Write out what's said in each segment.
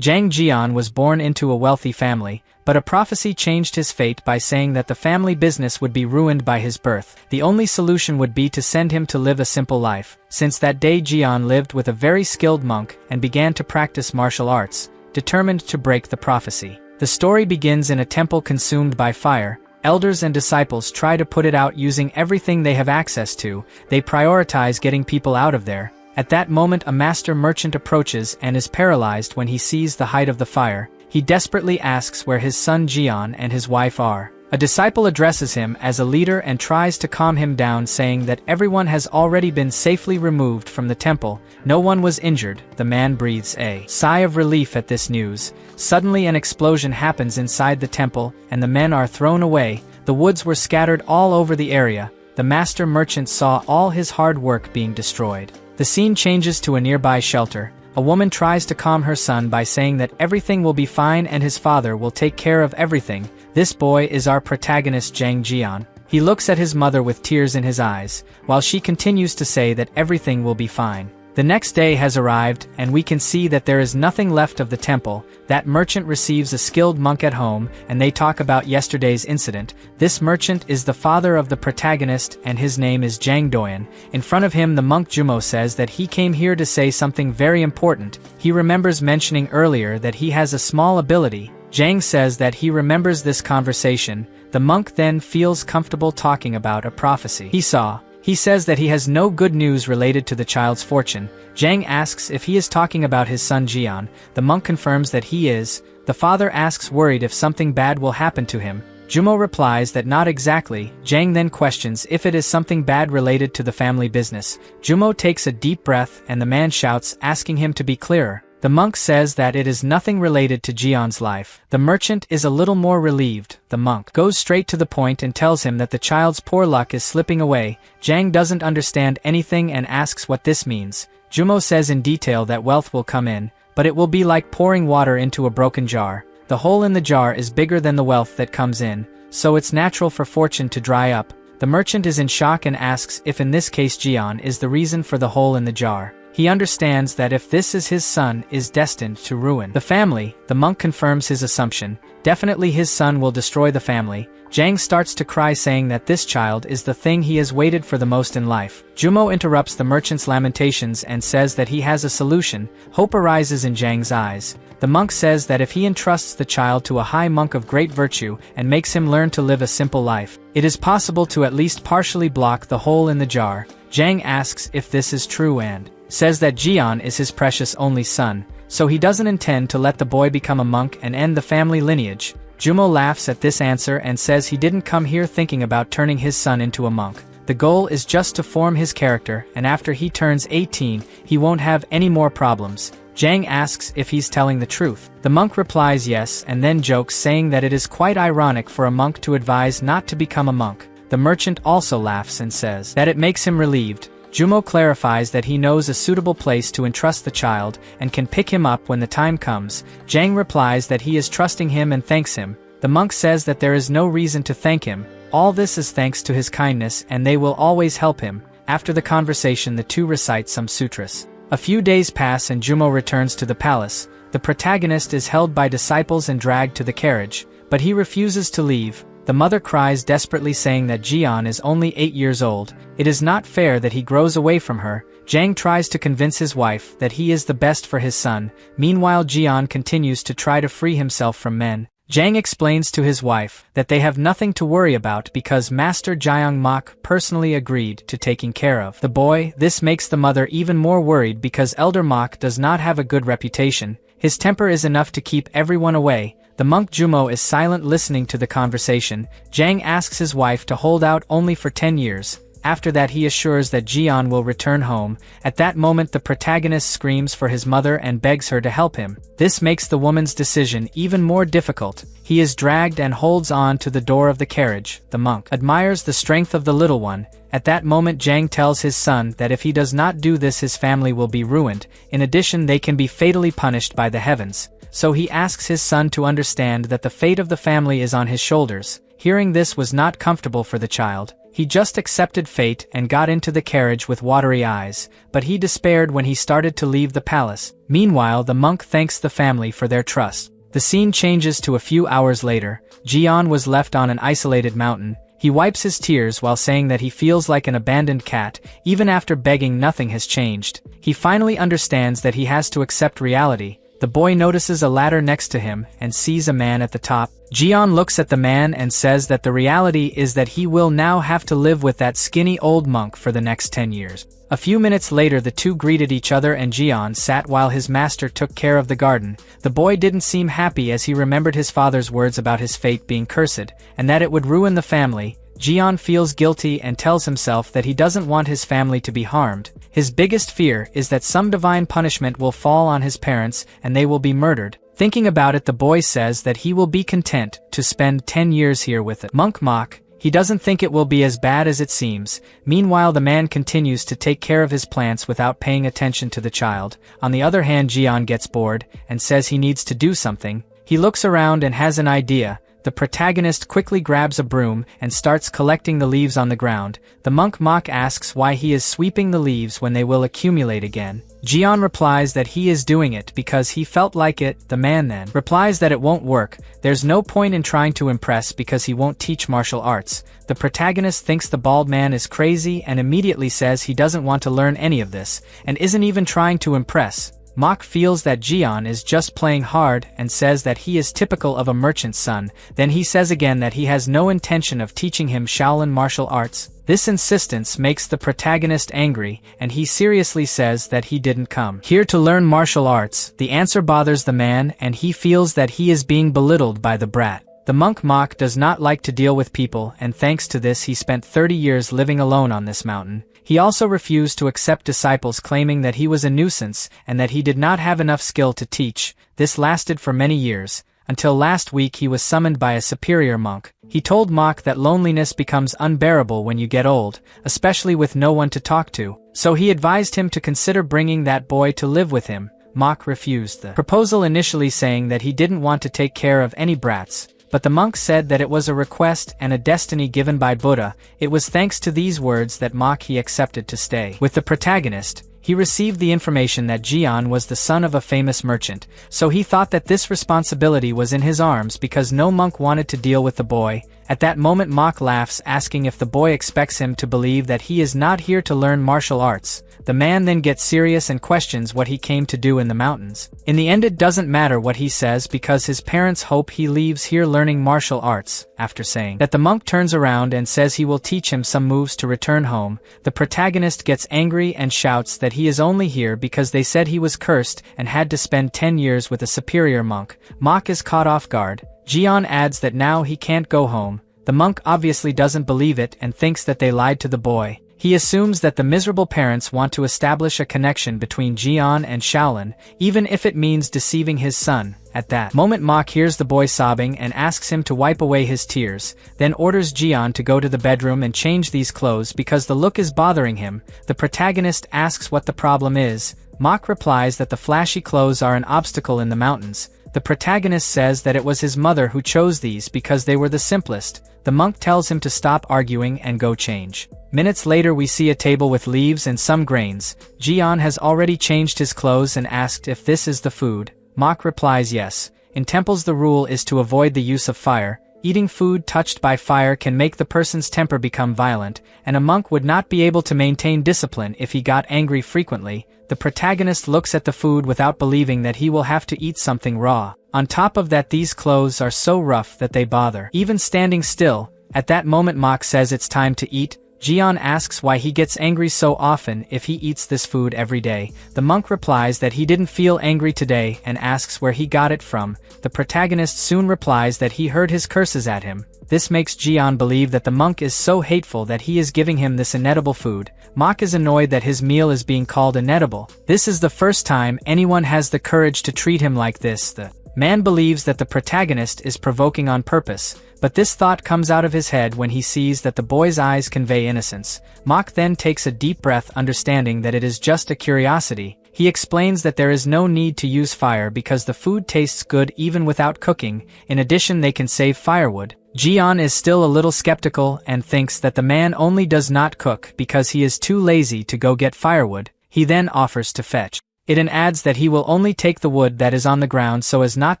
Jang Jian was born into a wealthy family, but a prophecy changed his fate by saying that the family business would be ruined by his birth. The only solution would be to send him to live a simple life. Since that day, Jian lived with a very skilled monk and began to practice martial arts, determined to break the prophecy. The story begins in a temple consumed by fire. Elders and disciples try to put it out using everything they have access to. They prioritize getting people out of there. At that moment, a master merchant approaches and is paralyzed when he sees the height of the fire. He desperately asks where his son Jian and his wife are. A disciple addresses him as a leader and tries to calm him down, saying that everyone has already been safely removed from the temple. No one was injured. The man breathes a sigh of relief at this news. Suddenly an explosion happens inside the temple, and the men are thrown away. The woods were scattered all over the area. The master merchant saw all his hard work being destroyed. The scene changes to a nearby shelter. A woman tries to calm her son by saying that everything will be fine and his father will take care of everything. This boy is our protagonist, Jang Jian. He looks at his mother with tears in his eyes, while she continues to say that everything will be fine. The next day has arrived, and we can see that there is nothing left of the temple. That merchant receives a skilled monk at home, and they talk about yesterday's incident. This merchant is the father of the protagonist, and his name is Jang Doyan. In front of him, the monk Jumo says that he came here to say something very important. He remembers mentioning earlier that he has a small ability. Jang says that he remembers this conversation. The monk then feels comfortable talking about a prophecy he saw. He says that he has no good news related to the child's fortune. Jang asks if he is talking about his son Jian. The monk confirms that he is. The father asks, worried if something bad will happen to him. Jumo replies that not exactly. Jang then questions if it is something bad related to the family business. Jumo takes a deep breath and the man shouts, asking him to be clearer. The monk says that it is nothing related to Jian's life. The merchant is a little more relieved. The monk goes straight to the point and tells him that the child's poor luck is slipping away. Jang doesn't understand anything and asks what this means. Jumo says in detail that wealth will come in, but it will be like pouring water into a broken jar. The hole in the jar is bigger than the wealth that comes in, so it's natural for fortune to dry up. The merchant is in shock and asks if in this case Jian is the reason for the hole in the jar. He understands that if this is his son, is destined to ruin the family. The monk confirms his assumption. Definitely his son will destroy the family. Jang starts to cry, saying that this child is the thing he has waited for the most in life. Jumo interrupts the merchant's lamentations and says that he has a solution. Hope arises in Jang's eyes. The monk says that if he entrusts the child to a high monk of great virtue and makes him learn to live a simple life, it is possible to at least partially block the hole in the jar. Jang asks if this is true and says that Jian is his precious only son, so he doesn't intend to let the boy become a monk and end the family lineage. Jumo laughs at this answer and says he didn't come here thinking about turning his son into a monk. The goal is just to form his character, and after he turns 18, he won't have any more problems. Jang asks if he's telling the truth. The monk replies yes and then jokes, saying that it is quite ironic for a monk to advise not to become a monk. The merchant also laughs and says that it makes him relieved. Jumo clarifies that he knows a suitable place to entrust the child and can pick him up when the time comes. Jang replies that he is trusting him and thanks him. The monk says that there is no reason to thank him. All this is thanks to his kindness and they will always help him. After the conversation, the two recite some sutras. A few days pass and Jumo returns to the palace. The protagonist is held by disciples and dragged to the carriage, but he refuses to leave. The mother cries desperately, saying that Jian is only 8 years old. It is not fair that he grows away from her. Jang tries to convince his wife that he is the best for his son. Meanwhile, Jian continues to try to free himself from men. Jang explains to his wife that they have nothing to worry about because Master Jiang Mok personally agreed to taking care of the boy. This makes the mother even more worried because Elder Mok does not have a good reputation. His temper is enough to keep everyone away. The monk Jumo is silent, listening to the conversation. Jang asks his wife to hold out only for 10 years. After that, he assures that Jian will return home. At that moment, the protagonist screams for his mother and begs her to help him. This makes the woman's decision even more difficult. He is dragged and holds on to the door of the carriage. The monk admires the strength of the little one. At that moment, Jang tells his son that if he does not do this, his family will be ruined. In addition, they can be fatally punished by the heavens. So he asks his son to understand that the fate of the family is on his shoulders. Hearing this was not comfortable for the child. He just accepted fate and got into the carriage with watery eyes, but he despaired when he started to leave the palace. Meanwhile, the monk thanks the family for their trust. The scene changes to a few hours later. Jian was left on an isolated mountain. He wipes his tears while saying that he feels like an abandoned cat. Even after begging, nothing has changed. He finally understands that he has to accept reality. The boy notices a ladder next to him and sees a man at the top. Jian looks at the man and says that the reality is that he will now have to live with that skinny old monk for the next 10 years. A few minutes later, the two greeted each other and Jian sat while his master took care of the garden. The boy didn't seem happy as he remembered his father's words about his fate being cursed, and that it would ruin the family. Jian feels guilty and tells himself that he doesn't want his family to be harmed. His biggest fear is that some divine punishment will fall on his parents and they will be murdered. Thinking about it, the boy says that he will be content to spend 10 years here with it. Monk mock. He doesn't think it will be as bad as it seems. Meanwhile, the man continues to take care of his plants without paying attention to the child. On the other hand, Jian gets bored and says he needs to do something. He looks around and has an idea. The protagonist quickly grabs a broom and starts collecting the leaves on the ground. The monk mock asks why he is sweeping the leaves when they will accumulate again. Jian replies that he is doing it because he felt like it. The man then replies that it won't work. There's no point in trying to impress because he won't teach martial arts. The protagonist thinks the bald man is crazy and immediately says he doesn't want to learn any of this and isn't even trying to impress. Mock feels that Jian is just playing hard and says that he is typical of a merchant's son. Then he says again that he has no intention of teaching him Shaolin martial arts. This insistence makes the protagonist angry, and he seriously says that he didn't come here to learn martial arts. The answer bothers the man, and he feels that he is being belittled by the brat. The monk mock does not like to deal with people, and thanks to this he spent 30 years living alone on this mountain. He also refused to accept disciples, claiming that he was a nuisance and that he did not have enough skill to teach. This lasted for many years, until last week he was summoned by a superior monk. He told Mock that loneliness becomes unbearable when you get old, especially with no one to talk to, so he advised him to consider bringing that boy to live with him. Mock refused the proposal, initially saying that he didn't want to take care of any brats. But the monk said that it was a request and a destiny given by Buddha. It was thanks to these words that Mock he accepted to stay with the protagonist. He received the information that Jian was the son of a famous merchant, so he thought that this responsibility was in his arms because no monk wanted to deal with the boy. At that moment, Mock laughs, asking if the boy expects him to believe that he is not here to learn martial arts. The man then gets serious and questions what he came to do in the mountains. In the end, it doesn't matter what he says because his parents hope he leaves here learning martial arts. After saying that, the monk turns around and says he will teach him some moves to return home. The protagonist gets angry and shouts that he is only here because they said he was cursed and had to spend 10 years with a superior monk. Mock is caught off guard. Jian adds that now he can't go home. The monk obviously doesn't believe it and thinks that they lied to the boy. He assumes that the miserable parents want to establish a connection between Jian and Shaolin, even if it means deceiving his son. At that moment, Mock hears the boy sobbing and asks him to wipe away his tears, then orders Jian to go to the bedroom and change these clothes because the look is bothering him. The protagonist asks what the problem is. Mock replies that the flashy clothes are an obstacle in the mountains. The protagonist says that it was his mother who chose these because they were the simplest. The monk tells him to stop arguing and go change. Minutes later, we see a table with leaves and some grains. Jian has already changed his clothes and asked if this is the food. Mock replies yes. In temples, the rule is to avoid the use of fire. Eating food touched by fire can make the person's temper become violent, and a monk would not be able to maintain discipline if he got angry frequently. The protagonist looks at the food without believing that he will have to eat something raw. On top of that, these clothes are so rough that they bother even standing still. At that moment, Mock says it's time to eat. Jian asks why he gets angry so often if he eats this food every day. The monk replies that he didn't feel angry today and asks where he got it from. The protagonist soon replies that he heard his curses at him. This makes Jian believe that the monk is so hateful that he is giving him this inedible food. Mock is annoyed that his meal is being called inedible. This is the first time anyone has the courage to treat him like this. The man believes that the protagonist is provoking on purpose, but this thought comes out of his head when he sees that the boy's eyes convey innocence. Mock then takes a deep breath, understanding that it is just a curiosity. He explains that there is no need to use fire because the food tastes good even without cooking. In addition, they can save firewood. Jian is still a little skeptical and thinks that the man only does not cook because he is too lazy to go get firewood. He then offers to fetch it and adds that he will only take the wood that is on the ground so as not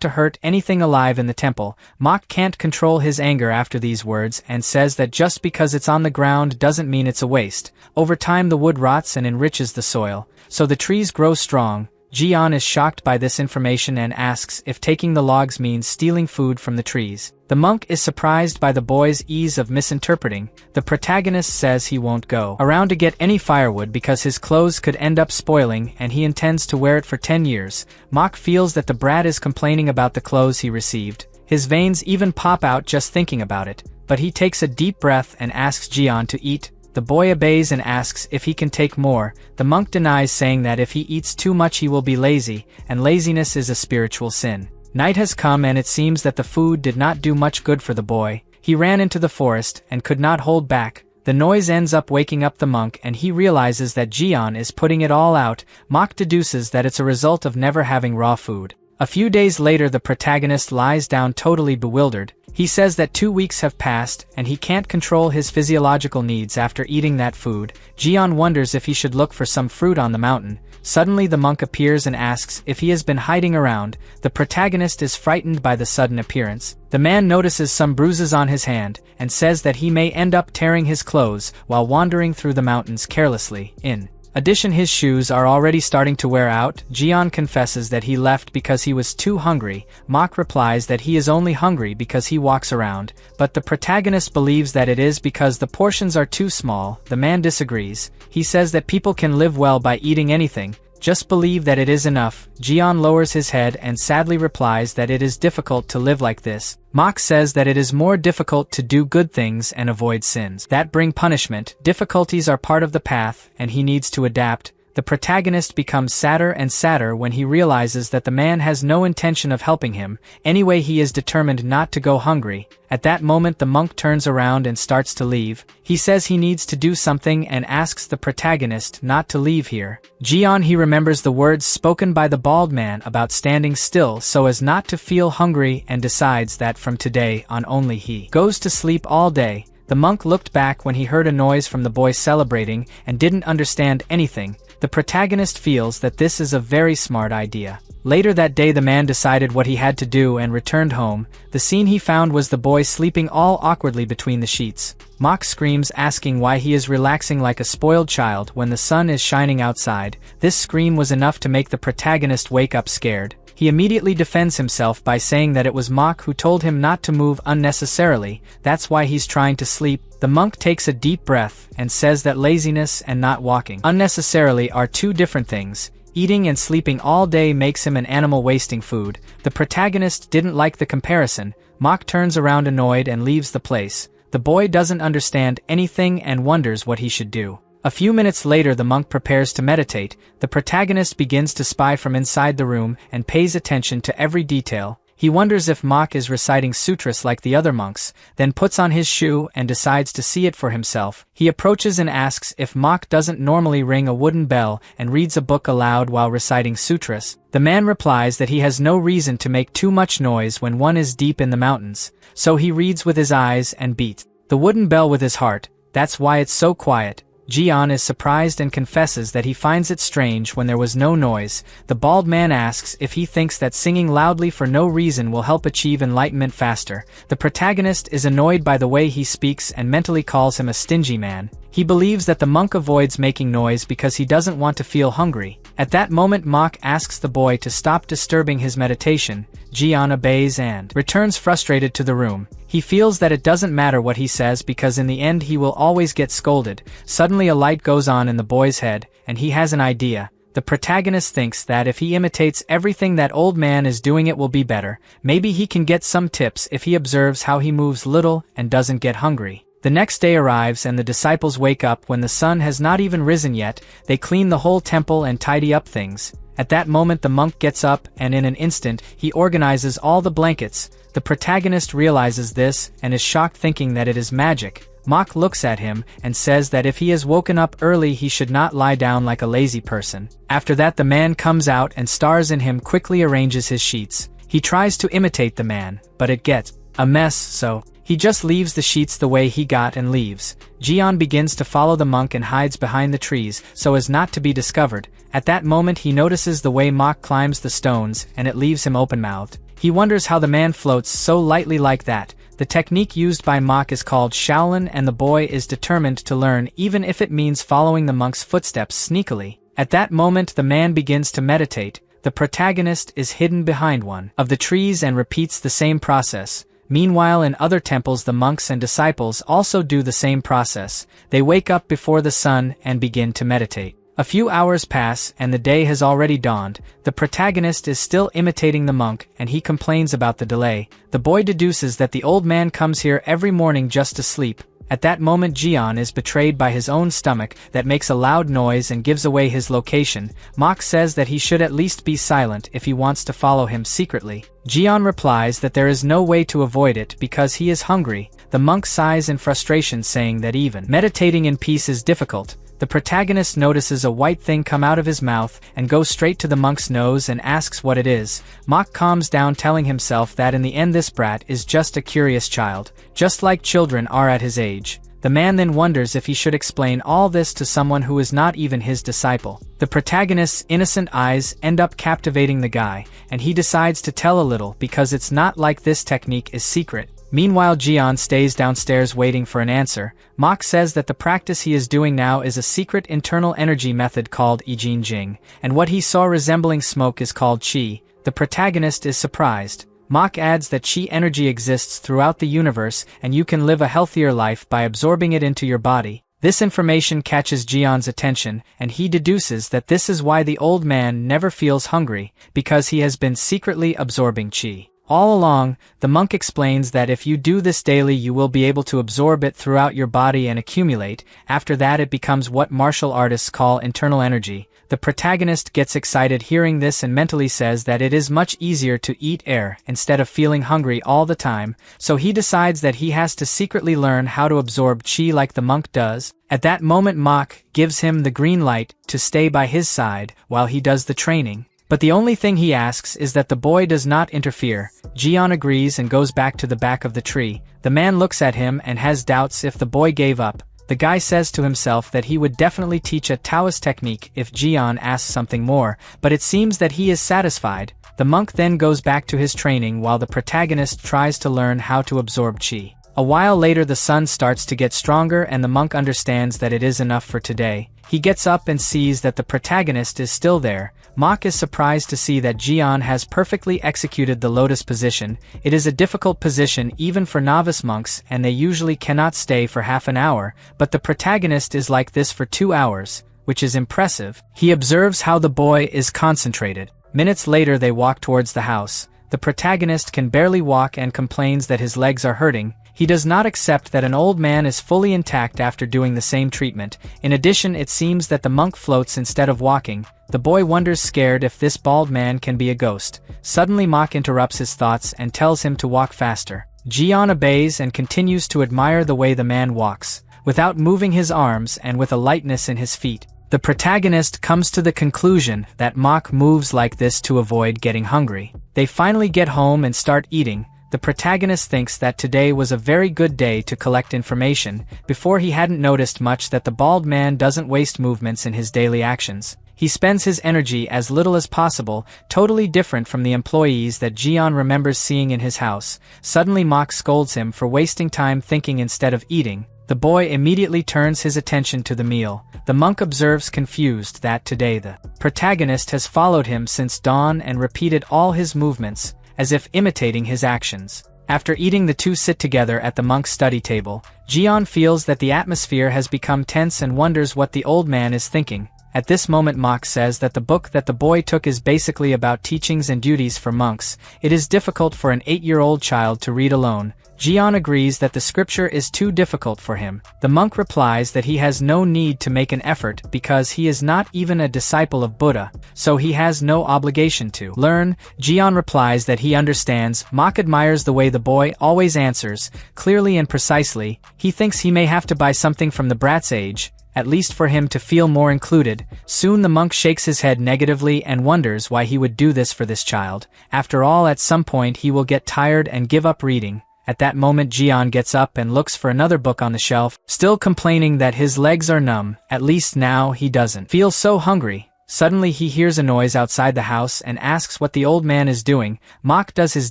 to hurt anything alive in the temple. Mok can't control his anger after these words and says that just because it's on the ground doesn't mean it's a waste. Over time the wood rots and enriches the soil, so the trees grow strong. Jian is shocked by this information and asks if taking the logs means stealing food from the trees. The monk is surprised by the boy's ease of misinterpreting. The protagonist says he won't go around to get any firewood because his clothes could end up spoiling and he intends to wear it for 10 years. Mok feels that the brat is complaining about the clothes he received. His veins even pop out just thinking about it, but he takes a deep breath and asks Jian to eat. The boy obeys and asks if he can take more. The monk denies, saying that if he eats too much he will be lazy, and laziness is a spiritual sin. Night has come and it seems that the food did not do much good for the boy. He ran into the forest and could not hold back. The noise ends up waking up the monk and he realizes that Jian is putting it all out. Mok deduces that it's a result of never having raw food. A few days later the protagonist lies down totally bewildered. He says that 2 weeks have passed and he can't control his physiological needs after eating that food. Jian wonders if he should look for some fruit on the mountain. Suddenly the monk appears and asks if he has been hiding around. The protagonist is frightened by the sudden appearance. The man notices some bruises on his hand and says that he may end up tearing his clothes while wandering through the mountains carelessly. In addition, his shoes are already starting to wear out. Jian confesses that he left because he was too hungry. Mok replies that he is only hungry because he walks around, but the protagonist believes that it is because the portions are too small. The man disagrees. He says that people can live well by eating anything. Just believe that it is enough. Jian lowers his head and sadly replies that it is difficult to live like this. Mok says that it is more difficult to do good things and avoid sins that bring punishment. Difficulties are part of the path, and he needs to adapt. The protagonist becomes sadder and sadder when he realizes that the man has no intention of helping him. Anyway, he is determined not to go hungry. At that moment the monk turns around and starts to leave. He says he needs to do something and asks the protagonist not to leave here. Jian, he remembers the words spoken by the bald man about standing still so as not to feel hungry and decides that from today on only he goes to sleep all day. The monk looked back when he heard a noise from the boy celebrating and didn't understand anything. The protagonist feels that this is a very smart idea. Later that day the man decided what he had to do and returned home. The scene he found was the boy sleeping all awkwardly between the sheets. Mok screams, asking why he is relaxing like a spoiled child when the sun is shining outside. This scream was enough to make the protagonist wake up scared. He immediately defends himself by saying that it was Mok who told him not to move unnecessarily. That's why he's trying to sleep. The monk takes a deep breath and says that laziness and not walking unnecessarily are two different things. Eating and sleeping all day makes him an animal wasting food. The protagonist didn't like the comparison. Mok turns around annoyed and leaves the place. The boy doesn't understand anything and wonders what he should do. A few minutes later the monk prepares to meditate. The protagonist begins to spy from inside the room and pays attention to every detail. He wonders if Mok is reciting sutras like the other monks, then puts on his shoe and decides to see it for himself. He approaches and asks if Mok doesn't normally ring a wooden bell and reads a book aloud while reciting sutras. The man replies that he has no reason to make too much noise when one is deep in the mountains, so he reads with his eyes and beats the wooden bell with his heart. That's why it's so quiet. Jian is surprised and confesses that he finds it strange when there was no noise. The bald man asks if he thinks that singing loudly for no reason will help achieve enlightenment faster. The protagonist is annoyed by the way he speaks and mentally calls him a stingy man. He believes that the monk avoids making noise because he doesn't want to feel hungry. At that moment Mok asks the boy to stop disturbing his meditation. Jian obeys and returns frustrated to the room. He feels that it doesn't matter what he says because in the end he will always get scolded. Suddenly a light goes on in the boy's head, and he has an idea. The protagonist thinks that if he imitates everything that old man is doing it will be better. Maybe he can get some tips if he observes how he moves little and doesn't get hungry. The next day arrives and the disciples wake up when the sun has not even risen yet. They clean the whole temple and tidy up things. At that moment the monk gets up and in an instant he organizes all the blankets. The protagonist realizes this and is shocked, thinking that it is magic. Mok looks at him and says that if he has woken up early he should not lie down like a lazy person. After that the man comes out and stars in him quickly arranges his sheets. He tries to imitate the man, but it gets a mess, so he just leaves the sheets the way he got and leaves. Jian begins to follow the monk and hides behind the trees so as not to be discovered. At that moment he notices the way Mok climbs the stones and it leaves him open-mouthed. He wonders how the man floats so lightly like that. The technique used by Mok is called Shaolin and the boy is determined to learn even if it means following the monk's footsteps sneakily. At that moment the man begins to meditate. The protagonist is hidden behind one of the trees and repeats the same process. Meanwhile in other temples the monks and disciples also do the same process. They wake up before the sun and begin to meditate. A few hours pass and the day has already dawned. The protagonist is still imitating the monk and he complains about the delay. The boy deduces that the old man comes here every morning just to sleep. At that moment Jian is betrayed by his own stomach that makes a loud noise and gives away his location. Mok says that he should at least be silent if he wants to follow him secretly. Jian replies that there is no way to avoid it because he is hungry. The monk sighs in frustration saying that even meditating in peace is difficult. The protagonist notices a white thing come out of his mouth and goes straight to the monk's nose and asks what it is. Mok calms down telling himself that in the end this brat is just a curious child, just like children are at his age. The man then wonders if he should explain all this to someone who is not even his disciple. The protagonist's innocent eyes end up captivating the guy, and he decides to tell a little because it's not like this technique is secret. Meanwhile Jian stays downstairs waiting for an answer. Mok says that the practice he is doing now is a secret internal energy method called Ijin Jing, and what he saw resembling smoke is called Qi. The protagonist is surprised. Mok adds that Qi energy exists throughout the universe and you can live a healthier life by absorbing it into your body. This information catches Jian's attention, and he deduces that this is why the old man never feels hungry, because he has been secretly absorbing Qi. All along, the monk explains that if you do this daily you will be able to absorb it throughout your body and accumulate. After that it becomes what martial artists call internal energy. The protagonist gets excited hearing this and mentally says that it is much easier to eat air instead of feeling hungry all the time, so he decides that he has to secretly learn how to absorb Qi like the monk does. At that moment Mok gives him the green light to stay by his side while he does the training. But the only thing he asks is that the boy does not interfere. Jian agrees and goes back to the back of the tree. The man looks at him and has doubts if the boy gave up. The guy says to himself that he would definitely teach a Taoist technique if Jian asks something more, but it seems that he is satisfied. The monk then goes back to his training while the protagonist tries to learn how to absorb Qi. A while later the sun starts to get stronger and the monk understands that it is enough for today. He gets up and sees that the protagonist is still there. Mok is surprised to see that Jian has perfectly executed the lotus position. It is a difficult position even for novice monks and they usually cannot stay for half an hour, but the protagonist is like this for 2 hours, which is impressive. He observes how the boy is concentrated. Minutes later they walk towards the house. The protagonist can barely walk and complains that his legs are hurting. He does not accept that an old man is fully intact after doing the same treatment. In addition, it seems that the monk floats instead of walking. The boy wonders scared if this bald man can be a ghost. Suddenly Mok interrupts his thoughts and tells him to walk faster. Jian obeys and continues to admire the way the man walks, without moving his arms and with a lightness in his feet. The protagonist comes to the conclusion that Mok moves like this to avoid getting hungry. They finally get home and start eating. The protagonist thinks that today was a very good day to collect information. Before he hadn't noticed much that the bald man doesn't waste movements in his daily actions. He spends his energy as little as possible, totally different from the employees that Jian remembers seeing in his house. Suddenly Mok scolds him for wasting time thinking instead of eating. The boy immediately turns his attention to the meal. The monk observes confused that today the protagonist has followed him since dawn and repeated all his movements, as if imitating his actions. After eating, the two sit together at the monk's study table. Jian feels that the atmosphere has become tense and wonders what the old man is thinking. At this moment Mok says that the book that the boy took is basically about teachings and duties for monks. It is difficult for an 8-year-old child to read alone. Jian agrees that the scripture is too difficult for him. The monk replies that he has no need to make an effort because he is not even a disciple of Buddha, so he has no obligation to learn. Jian replies that he understands. Mok admires the way the boy always answers, clearly and precisely. He thinks he may have to buy something from the brat's age, at least for him to feel more included. Soon the monk shakes his head negatively and wonders why he would do this for this child. After all, at some point he will get tired and give up reading. At that moment Jian gets up and looks for another book on the shelf, still complaining that his legs are numb. At least now he doesn't feel so hungry. Suddenly he hears a noise outside the house and asks what the old man is doing. Mok does his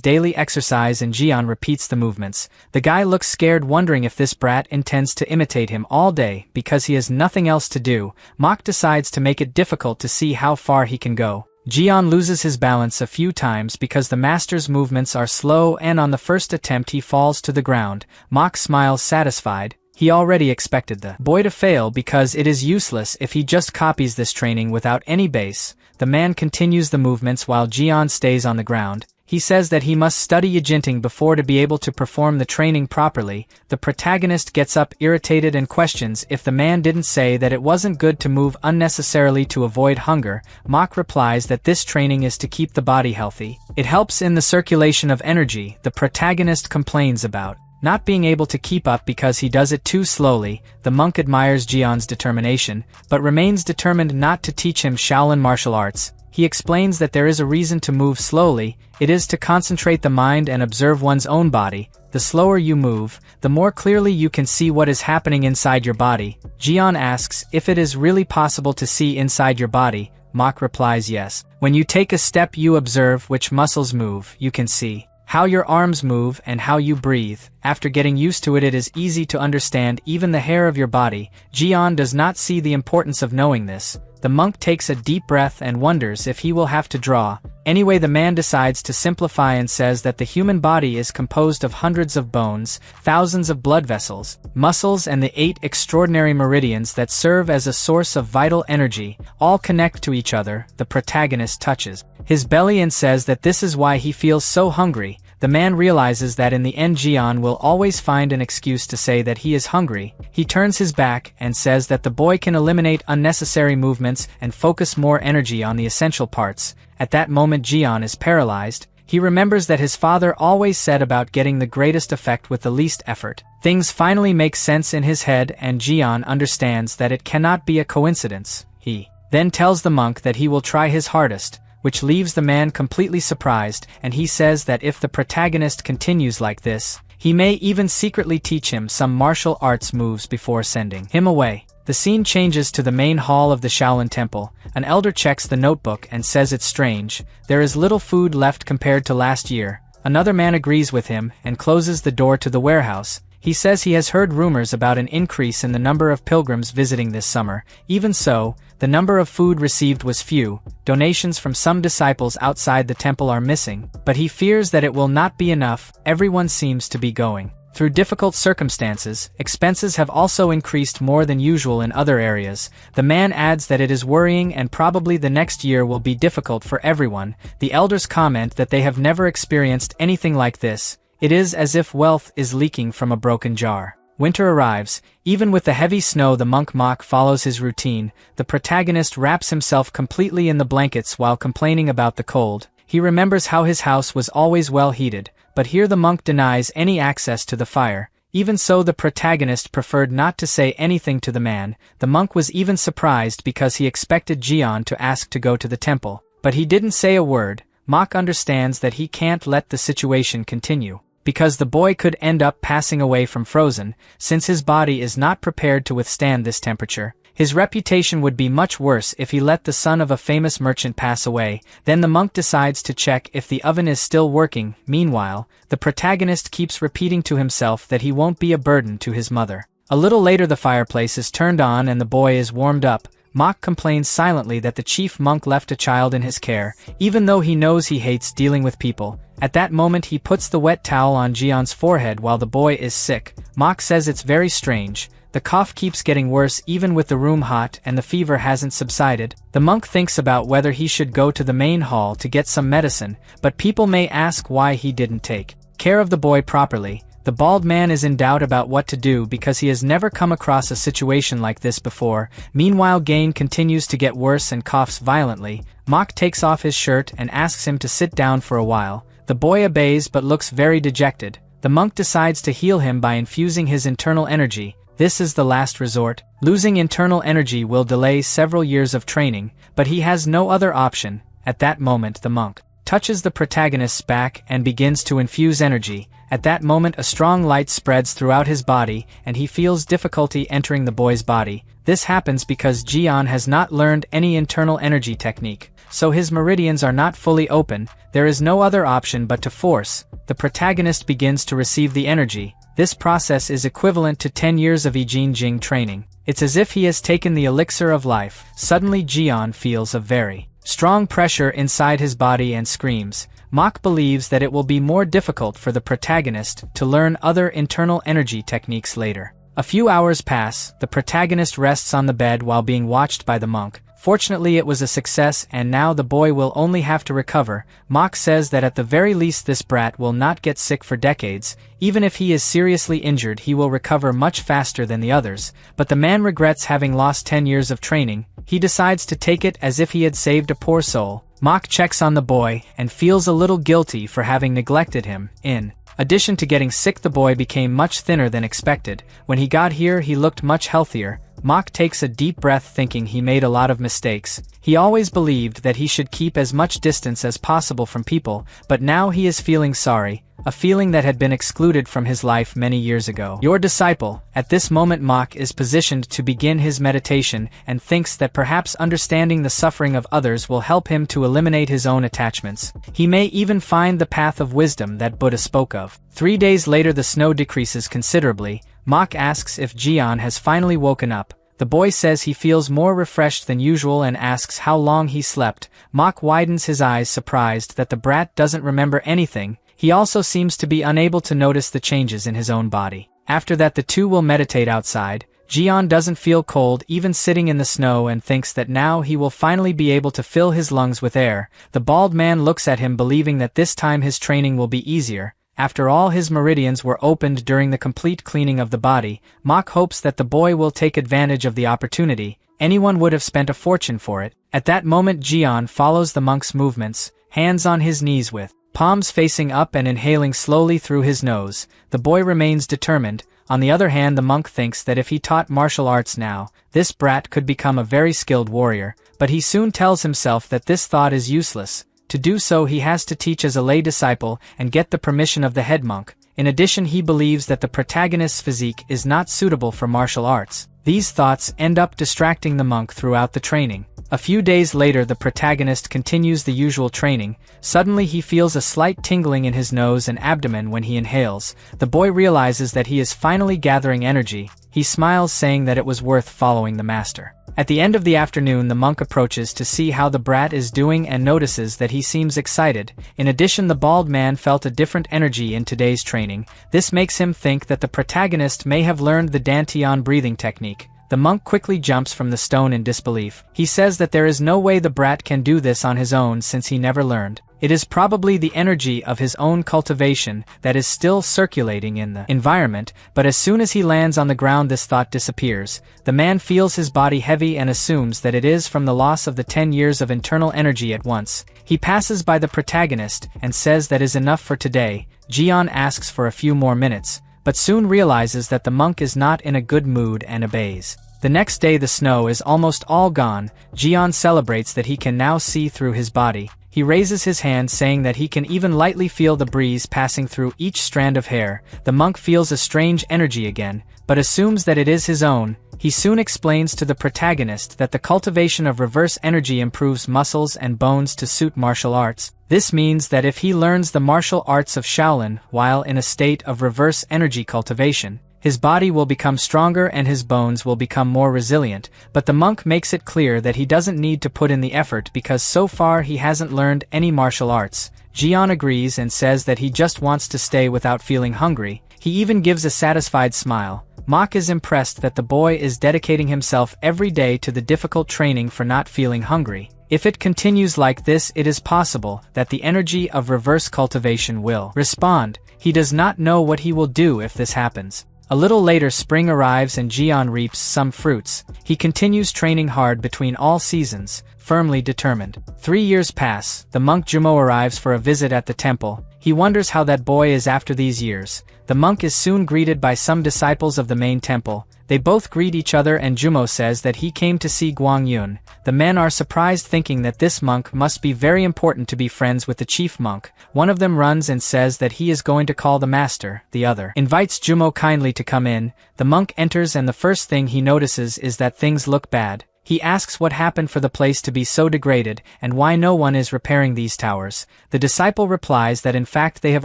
daily exercise and Jian repeats the movements. The guy looks scared, wondering if this brat intends to imitate him all day because he has nothing else to do. Mok decides to make it difficult to see how far he can go. Jian loses his balance a few times because the master's movements are slow, and on the first attempt he falls to the ground. Mok smiles satisfied. He already expected the boy to fail because it is useless if he just copies this training without any base. The man continues the movements while Jian stays on the ground. He says that he must study yijinting before to be able to perform the training properly. The protagonist gets up irritated and questions if the man didn't say that it wasn't good to move unnecessarily to avoid hunger. Mok replies that this training is to keep the body healthy. It helps in the circulation of energy. The protagonist complains about not being able to keep up because he does it too slowly. The monk admires Jian's determination, but remains determined not to teach him Shaolin martial arts. He explains that there is a reason to move slowly. It is to concentrate the mind and observe one's own body. The slower you move, the more clearly you can see what is happening inside your body. Jian asks if it is really possible to see inside your body. Mok replies yes. When you take a step you observe which muscles move. You can see how your arms move and how you breathe. After getting used to it, it is easy to understand even the hair of your body. Jian does not see the importance of knowing this. The monk takes a deep breath and wonders if he will have to draw. Anyway, the man decides to simplify and says that the human body is composed of hundreds of bones, thousands of blood vessels, muscles, and the 8 extraordinary meridians that serve as a source of vital energy. All connect to each other. The protagonist touches his belly and says that this is why he feels so hungry. The man realizes that in the end Jian will always find an excuse to say that he is hungry. He turns his back and says that the boy can eliminate unnecessary movements and focus more energy on the essential parts. At that moment Jian is paralyzed. He remembers that his father always said about getting the greatest effect with the least effort. Things finally make sense in his head and Jian understands that it cannot be a coincidence. He then tells the monk that he will try his hardest, which leaves the man completely surprised, and he says that if the protagonist continues like this, he may even secretly teach him some martial arts moves before sending him away. The scene changes to the main hall of the Shaolin Temple. An elder checks the notebook and says it's strange. There is little food left compared to last year. Another man agrees with him and closes the door to the warehouse. He says he has heard rumors about an increase in the number of pilgrims visiting this summer. Even so, the number of food received was few. Donations from some disciples outside the temple are missing, but he fears that it will not be enough. Everyone seems to be going through difficult circumstances. Expenses have also increased more than usual in other areas. The man adds that it is worrying and probably the next year will be difficult for everyone. The elders comment that they have never experienced anything like this. It is as if wealth is leaking from a broken jar. Winter arrives. Even with the heavy snow, the monk Mok follows his routine. The protagonist wraps himself completely in the blankets while complaining about the cold. He remembers how his house was always well heated, but here the monk denies any access to the fire. Even so, the protagonist preferred not to say anything to the man. The monk was even surprised because he expected Jian to ask to go to the temple, but he didn't say a word. Mok understands that he can't let the situation continue, because the boy could end up passing away from frozen, since his body is not prepared to withstand this temperature. His reputation would be much worse if he let the son of a famous merchant pass away. Then the monk decides to check if the oven is still working. Meanwhile, the protagonist keeps repeating to himself that he won't be a burden to his mother. A little later the fireplace is turned on and the boy is warmed up. Mok complains silently that the chief monk left a child in his care, even though he knows he hates dealing with people. At that moment he puts the wet towel on Jian's forehead while the boy is sick. Mok says it's very strange. The cough keeps getting worse even with the room hot and the fever hasn't subsided. The monk thinks about whether he should go to the main hall to get some medicine, but people may ask why he didn't take care of the boy properly. The bald man is in doubt about what to do because he has never come across a situation like this before. Meanwhile, Gain continues to get worse and coughs violently. Mok takes off his shirt and asks him to sit down for a while. The boy obeys but looks very dejected. The monk decides to heal him by infusing his internal energy. This is the last resort. Losing internal energy will delay several years of training, but he has no other option. At that moment, the monk touches the protagonist's back and begins to infuse energy. At that moment, a strong light spreads throughout his body, and he feels difficulty entering the boy's body. This happens because Jian has not learned any internal energy technique, so his meridians are not fully open. There is no other option but to force. The protagonist begins to receive the energy. This process is equivalent to 10 years of Ijin Jing training. It's as if he has taken the elixir of life. Suddenly Jian feels a very strong pressure inside his body and screams. Mok believes that it will be more difficult for the protagonist to learn other internal energy techniques later. A few hours pass. The protagonist rests on the bed while being watched by the monk. Fortunately, it was a success, and now the boy will only have to recover. Mok says that at the very least this brat will not get sick for decades. Even if he is seriously injured, he will recover much faster than the others. But the man regrets having lost 10 years of training. He decides to take it as if he had saved a poor soul. Mok checks on the boy and feels a little guilty for having neglected him. In addition to getting sick, the boy became much thinner than expected. When he got here, he looked much healthier. Mok takes a deep breath, thinking he made a lot of mistakes. He always believed that he should keep as much distance as possible from people, but now he is feeling sorry, a feeling that had been excluded from his life many years ago. Your disciple. At this moment, Mok is positioned to begin his meditation and thinks that perhaps understanding the suffering of others will help him to eliminate his own attachments. He may even find the path of wisdom that Buddha spoke of. 3 days later, the snow decreases considerably. Mok asks if Jian has finally woken up. The boy says he feels more refreshed than usual and asks how long he slept. Mok widens his eyes, surprised that the brat doesn't remember anything. He also seems to be unable to notice the changes in his own body. After that, the two will meditate outside. Jian doesn't feel cold even sitting in the snow and thinks that now he will finally be able to fill his lungs with air. The bald man looks at him, believing that this time his training will be easier. After all, his meridians were opened during the complete cleaning of the body. Mok hopes that the boy will take advantage of the opportunity. Anyone would have spent a fortune for it. At that moment, Jian follows the monk's movements, hands on his knees with palms facing up and inhaling slowly through his nose. The boy remains determined. On the other hand, the monk thinks that if he taught martial arts now, this brat could become a very skilled warrior, but he soon tells himself that this thought is useless. To do so, he has to teach as a lay disciple and get the permission of the head monk. In addition, he believes that the protagonist's physique is not suitable for martial arts. These thoughts end up distracting the monk throughout the training. A few days later, the protagonist continues the usual training. Suddenly, he feels a slight tingling in his nose and abdomen when he inhales. The boy realizes that he is finally gathering energy. He smiles, saying that it was worth following the master. At the end of the afternoon, the monk approaches to see how the brat is doing and notices that he seems excited. In addition, the bald man felt a different energy in today's training. This makes him think that the protagonist may have learned the Dantian breathing technique. The monk quickly jumps from the stone in disbelief. He says that there is no way the brat can do this on his own since he never learned. It is probably the energy of his own cultivation that is still circulating in the environment, but as soon as he lands on the ground, this thought disappears. The man feels his body heavy and assumes that it is from the loss of the 10 years of internal energy at once. He passes by the protagonist and says that is enough for today. Jian asks for a few more minutes, but soon realizes that the monk is not in a good mood and obeys. The next day, the snow is almost all gone. Jian celebrates that he can now see through his body. He raises his hand, saying that he can even lightly feel the breeze passing through each strand of hair. The monk feels a strange energy again, but assumes that it is his own. He soon explains to the protagonist that the cultivation of reverse energy improves muscles and bones to suit martial arts. This means that if he learns the martial arts of Shaolin while in a state of reverse energy cultivation, his body will become stronger and his bones will become more resilient, but the monk makes it clear that he doesn't need to put in the effort because so far he hasn't learned any martial arts. Jian agrees and says that he just wants to stay without feeling hungry. He even gives a satisfied smile. Mok is impressed that the boy is dedicating himself every day to the difficult training for not feeling hungry. If it continues like this, it is possible that the energy of reverse cultivation will respond. He does not know what he will do if this happens. A little later, spring arrives and Jian reaps some fruits. He continues training hard between all seasons, firmly determined. 3 years pass. The monk Jumo arrives for a visit at the temple. He wonders how that boy is after these years. The monk is soon greeted by some disciples of the main temple. They both greet each other and Jumo says that he came to see Guang Yun. The men are surprised, thinking that this monk must be very important to be friends with the chief monk. One of them runs and says that he is going to call the master. The other invites Jumo kindly to come in. The monk enters and the first thing he notices is that things look bad. He asks what happened for the place to be so degraded and why no one is repairing these towers. The disciple replies that in fact they have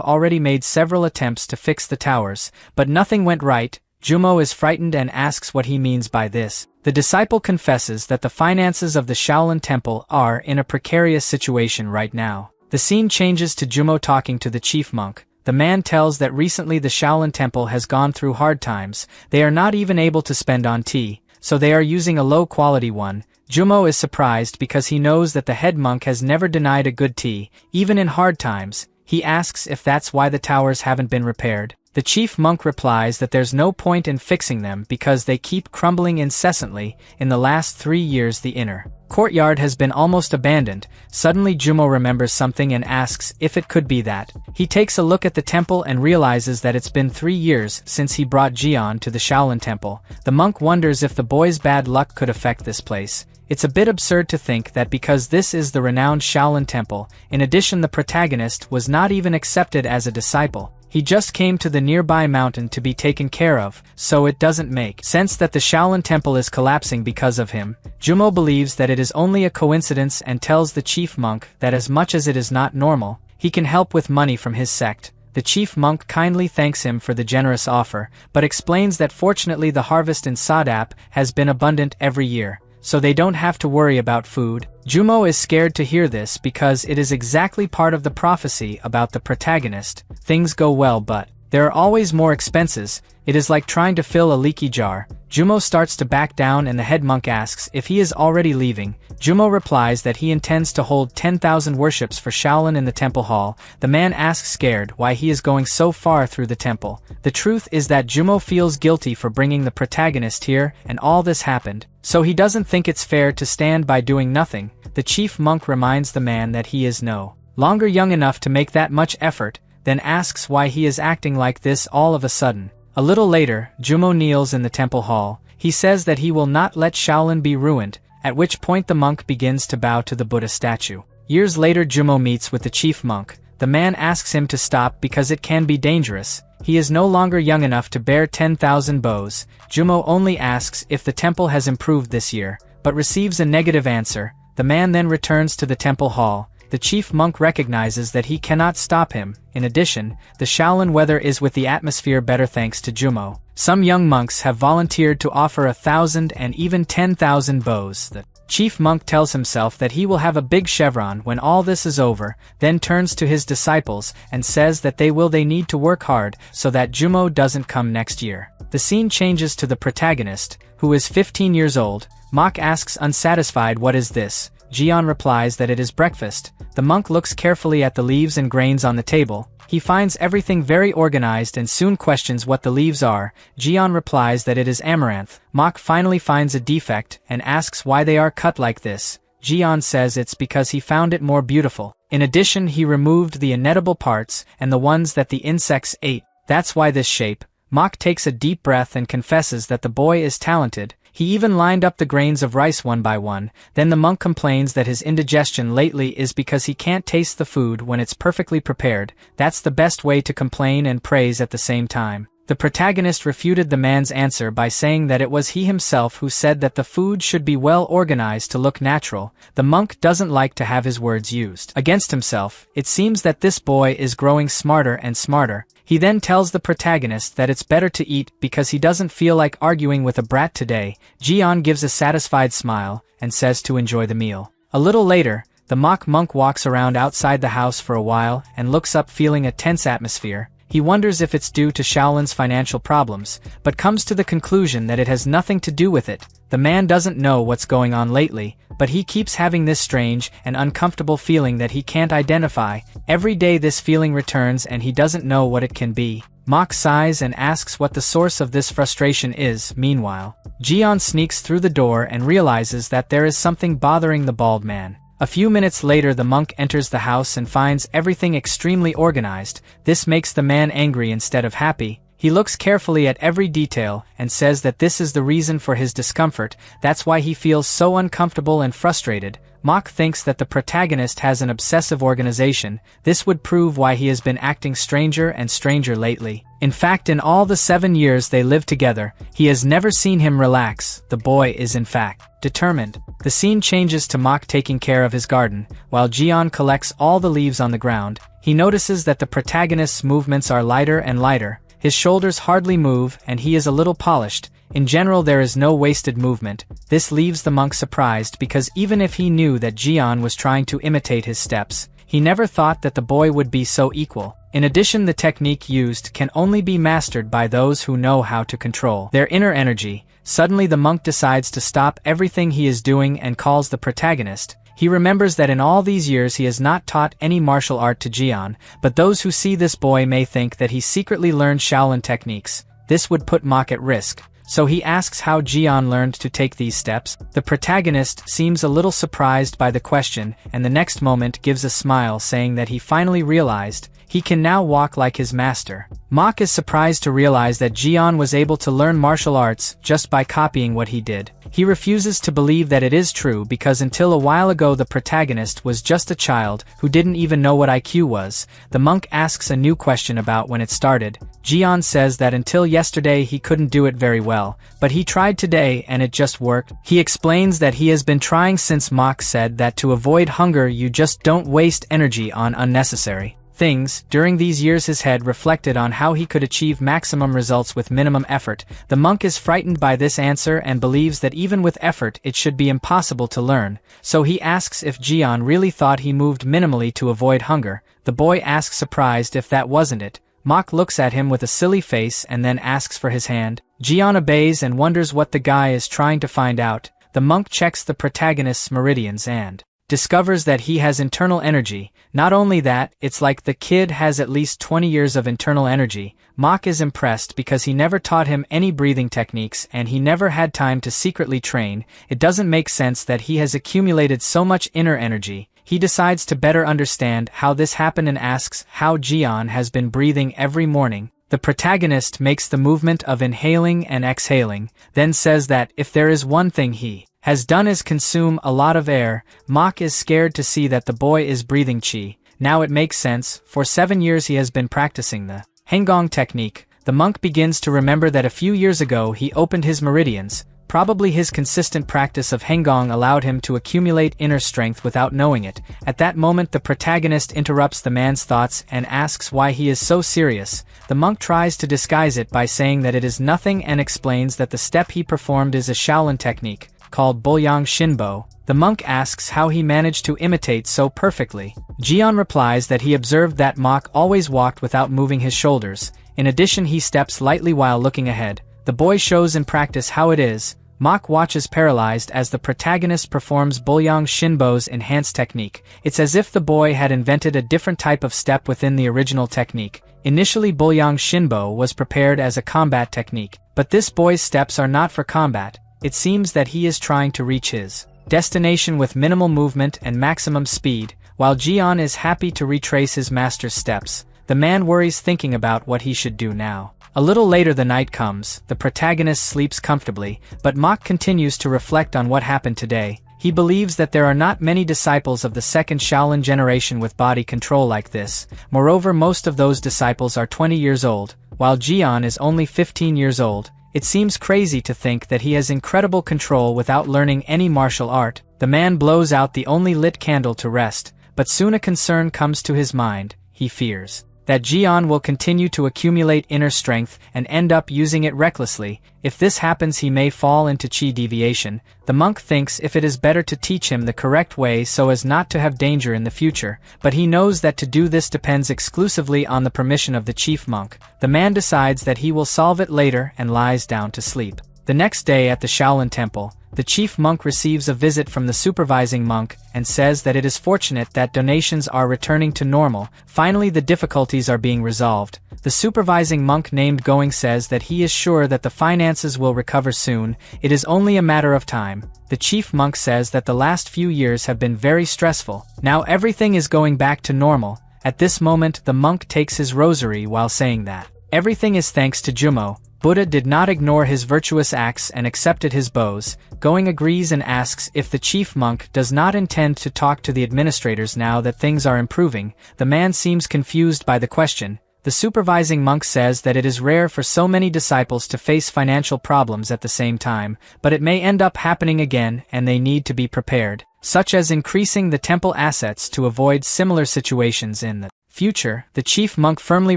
already made several attempts to fix the towers, but nothing went right. Jumo is frightened and asks what he means by this. The disciple confesses that the finances of the Shaolin Temple are in a precarious situation right now. The scene changes to Jumo talking to the chief monk. The man tells that recently the Shaolin Temple has gone through hard times. They are not even able to spend on tea, so they are using a low-quality one. Jumo is surprised because he knows that the head monk has never denied a good tea, even in hard times. He asks if that's why the towers haven't been repaired. The chief monk replies that there's no point in fixing them because they keep crumbling incessantly. In the last 3 years the inner courtyard has been almost abandoned. Suddenly Jumo remembers something and asks if it could be that. He takes a look at the temple and realizes that it's been 3 years since he brought Jian to the Shaolin Temple. The monk wonders if the boy's bad luck could affect this place. It's a bit absurd to think that because this is the renowned Shaolin Temple, in addition the protagonist was not even accepted as a disciple. He just came to the nearby mountain to be taken care of, so it doesn't make sense that the Shaolin Temple is collapsing because of him. Jumo believes that it is only a coincidence and tells the chief monk that as much as it is not normal, he can help with money from his sect. The chief monk kindly thanks him for the generous offer, but explains that fortunately the harvest in Sadap has been abundant every year, so they don't have to worry about food. Jumo is scared to hear this because it is exactly part of the prophecy about the protagonist. Things go well, but there are always more expenses. It is like trying to fill a leaky jar. Jumo starts to back down and the head monk asks if he is already leaving. Jumo replies that he intends to hold 10,000 worships for Shaolin in the temple hall. The man asks scared why he is going so far through the temple. The truth is that Jumo feels guilty for bringing the protagonist here and all this happened, so he doesn't think it's fair to stand by doing nothing. The chief monk reminds the man that he is no longer young enough to make that much effort, then asks why he is acting like this all of a sudden. A little later, Jumo kneels in the temple hall. He says that he will not let Shaolin be ruined, at which point the monk begins to bow to the Buddha statue. Years later Jumo meets with the chief monk. The man asks him to stop because it can be dangerous. He is no longer young enough to bear 10,000 bows. Jumo only asks if the temple has improved this year, but receives a negative answer. The man then returns to the temple hall. The chief monk recognizes that he cannot stop him. In addition, the Shaolin weather is with the atmosphere better thanks to Jumo. Some young monks have volunteered to offer 1,000 and even 10,000 bows. The chief monk tells himself that he will have a big chevron when all this is over, then turns to his disciples and says that they need to work hard so that Jumo doesn't come next year. The scene changes to the protagonist, who is 15 years old. Mok asks unsatisfied, "What is this?" Jian replies that it is breakfast. The monk looks carefully at the leaves and grains on the table. He finds everything very organized and soon questions what the leaves are. Jian replies that it is amaranth. Mok finally finds a defect and asks why they are cut like this. Jian says it's because he found it more beautiful. In addition, he removed the inedible parts and the ones that the insects ate. That's why this shape. Mok takes a deep breath and confesses that the boy is talented. He even lined up the grains of rice one by one. Then the monk complains that his indigestion lately is because he can't taste the food when it's perfectly prepared. That's the best way to complain and praise at the same time. The protagonist refuted the man's answer by saying that it was he himself who said that the food should be well organized to look natural. The monk doesn't like to have his words used against himself. It seems that this boy is growing smarter and smarter. He then tells the protagonist that it's better to eat because he doesn't feel like arguing with a brat today. Jian gives a satisfied smile and says to enjoy the meal. A little later, the mock monk walks around outside the house for a while and looks up feeling a tense atmosphere. He wonders if it's due to Shaolin's financial problems, but comes to the conclusion that it has nothing to do with it. The man doesn't know what's going on lately, but he keeps having this strange and uncomfortable feeling that he can't identify. Every day this feeling returns and he doesn't know what it can be. Mok sighs and asks what the source of this frustration is. Meanwhile, Jian sneaks through the door and realizes that there is something bothering the bald man. A few minutes later the monk enters the house and finds everything extremely organized. This makes the man angry instead of happy. He looks carefully at every detail and says that this is the reason for his discomfort. That's why he feels so uncomfortable and frustrated. Mok thinks that the protagonist has an obsessive organization. This would prove why he has been acting stranger and stranger lately. In fact, in all the 7 years they lived together, he has never seen him relax. The boy is in fact determined. The scene changes to Mok taking care of his garden, while Jian collects all the leaves on the ground. He notices that the protagonist's movements are lighter and lighter. His shoulders hardly move and he is a little polished. In general there is no wasted movement. This leaves the monk surprised because even if he knew that Jian was trying to imitate his steps, he never thought that the boy would be so equal. In addition, the technique used can only be mastered by those who know how to control their inner energy. Suddenly the monk decides to stop everything he is doing and calls the protagonist. He remembers that in all these years he has not taught any martial art to Jian, but those who see this boy may think that he secretly learned Shaolin techniques. This would put Mok at risk. So he asks how Jian learned to take these steps. The protagonist seems a little surprised by the question and the next moment gives a smile saying that he finally realized he can now walk like his master. Mok is surprised to realize that Jian was able to learn martial arts just by copying what he did. He refuses to believe that it is true because until a while ago the protagonist was just a child who didn't even know what IQ was. The monk asks a new question about when it started. Jian says that until yesterday he couldn't do it very well, but he tried today and it just worked. He explains that he has been trying since. Mok said that to avoid hunger you just don't waste energy on unnecessary things. During these years his head reflected on how he could achieve maximum results with minimum effort. The monk is frightened by this answer and believes that even with effort it should be impossible to learn, so he asks if Jian really thought he moved minimally to avoid hunger. The boy asks surprised if that wasn't it. Mok looks at him with a silly face and then asks for his hand. Jian obeys and wonders what the guy is trying to find out. The monk checks the protagonist's meridians and discovers that he has internal energy. Not only that, it's like the kid has at least 20 years of internal energy. Mok is impressed because he never taught him any breathing techniques and he never had time to secretly train. It doesn't make sense that he has accumulated so much inner energy. He decides to better understand how this happened and asks how Jian has been breathing every morning. The protagonist makes the movement of inhaling and exhaling, then says that if there is one thing he has done is consume a lot of air. Mok is scared to see that the boy is breathing qi. Now it makes sense. For 7 years he has been practicing the Henggong technique. The monk begins to remember that a few years ago he opened his meridians. Probably his consistent practice of Henggong allowed him to accumulate inner strength without knowing it. At that moment the protagonist interrupts the man's thoughts and asks why he is so serious. The monk tries to disguise it by saying that it is nothing and explains that the step he performed is a Shaolin technique called Boyang Shinbo. The monk asks how he managed to imitate so perfectly. Jian replies that he observed that Mok always walked without moving his shoulders. In addition, he steps lightly while looking ahead. The boy shows in practice how it is. Mok watches paralyzed as the protagonist performs Boyang Shinbo's enhanced technique. It's as if the boy had invented a different type of step within the original technique. Initially Boyang Shinbo was prepared as a combat technique, but this boy's steps are not for combat. It seems that he is trying to reach his destination with minimal movement and maximum speed. While Jian is happy to retrace his master's steps, the man worries thinking about what he should do now. A little later the night comes. The protagonist sleeps comfortably, but Mok continues to reflect on what happened today. He believes that there are not many disciples of the second Shaolin generation with body control like this. Moreover, most of those disciples are 20 years old, while Jian is only 15 years old. It seems crazy to think that he has incredible control without learning any martial art. The man blows out the only lit candle to rest, but soon a concern comes to his mind. He fears that Jian will continue to accumulate inner strength and end up using it recklessly. If this happens, he may fall into chi deviation. The monk thinks if it is better to teach him the correct way so as not to have danger in the future, but he knows that to do this depends exclusively on the permission of the chief monk. The man decides that he will solve it later and lies down to sleep. The next day at the Shaolin Temple, the chief monk receives a visit from the supervising monk and says that it is fortunate that donations are returning to normal. Finally, the difficulties are being resolved. The supervising monk named Going says that he is sure that the finances will recover soon. It is only a matter of time. The chief monk says that the last few years have been very stressful. Now everything is going back to normal. At this moment, the monk takes his rosary while saying that everything is thanks to Jumo. Buddha did not ignore his virtuous acts and accepted his bows. Going agrees and asks if the chief monk does not intend to talk to the administrators now that things are improving. The man seems confused by the question. The supervising monk says that it is rare for so many disciples to face financial problems at the same time, but it may end up happening again and they need to be prepared, such as increasing the temple assets to avoid similar situations in the future. The chief monk firmly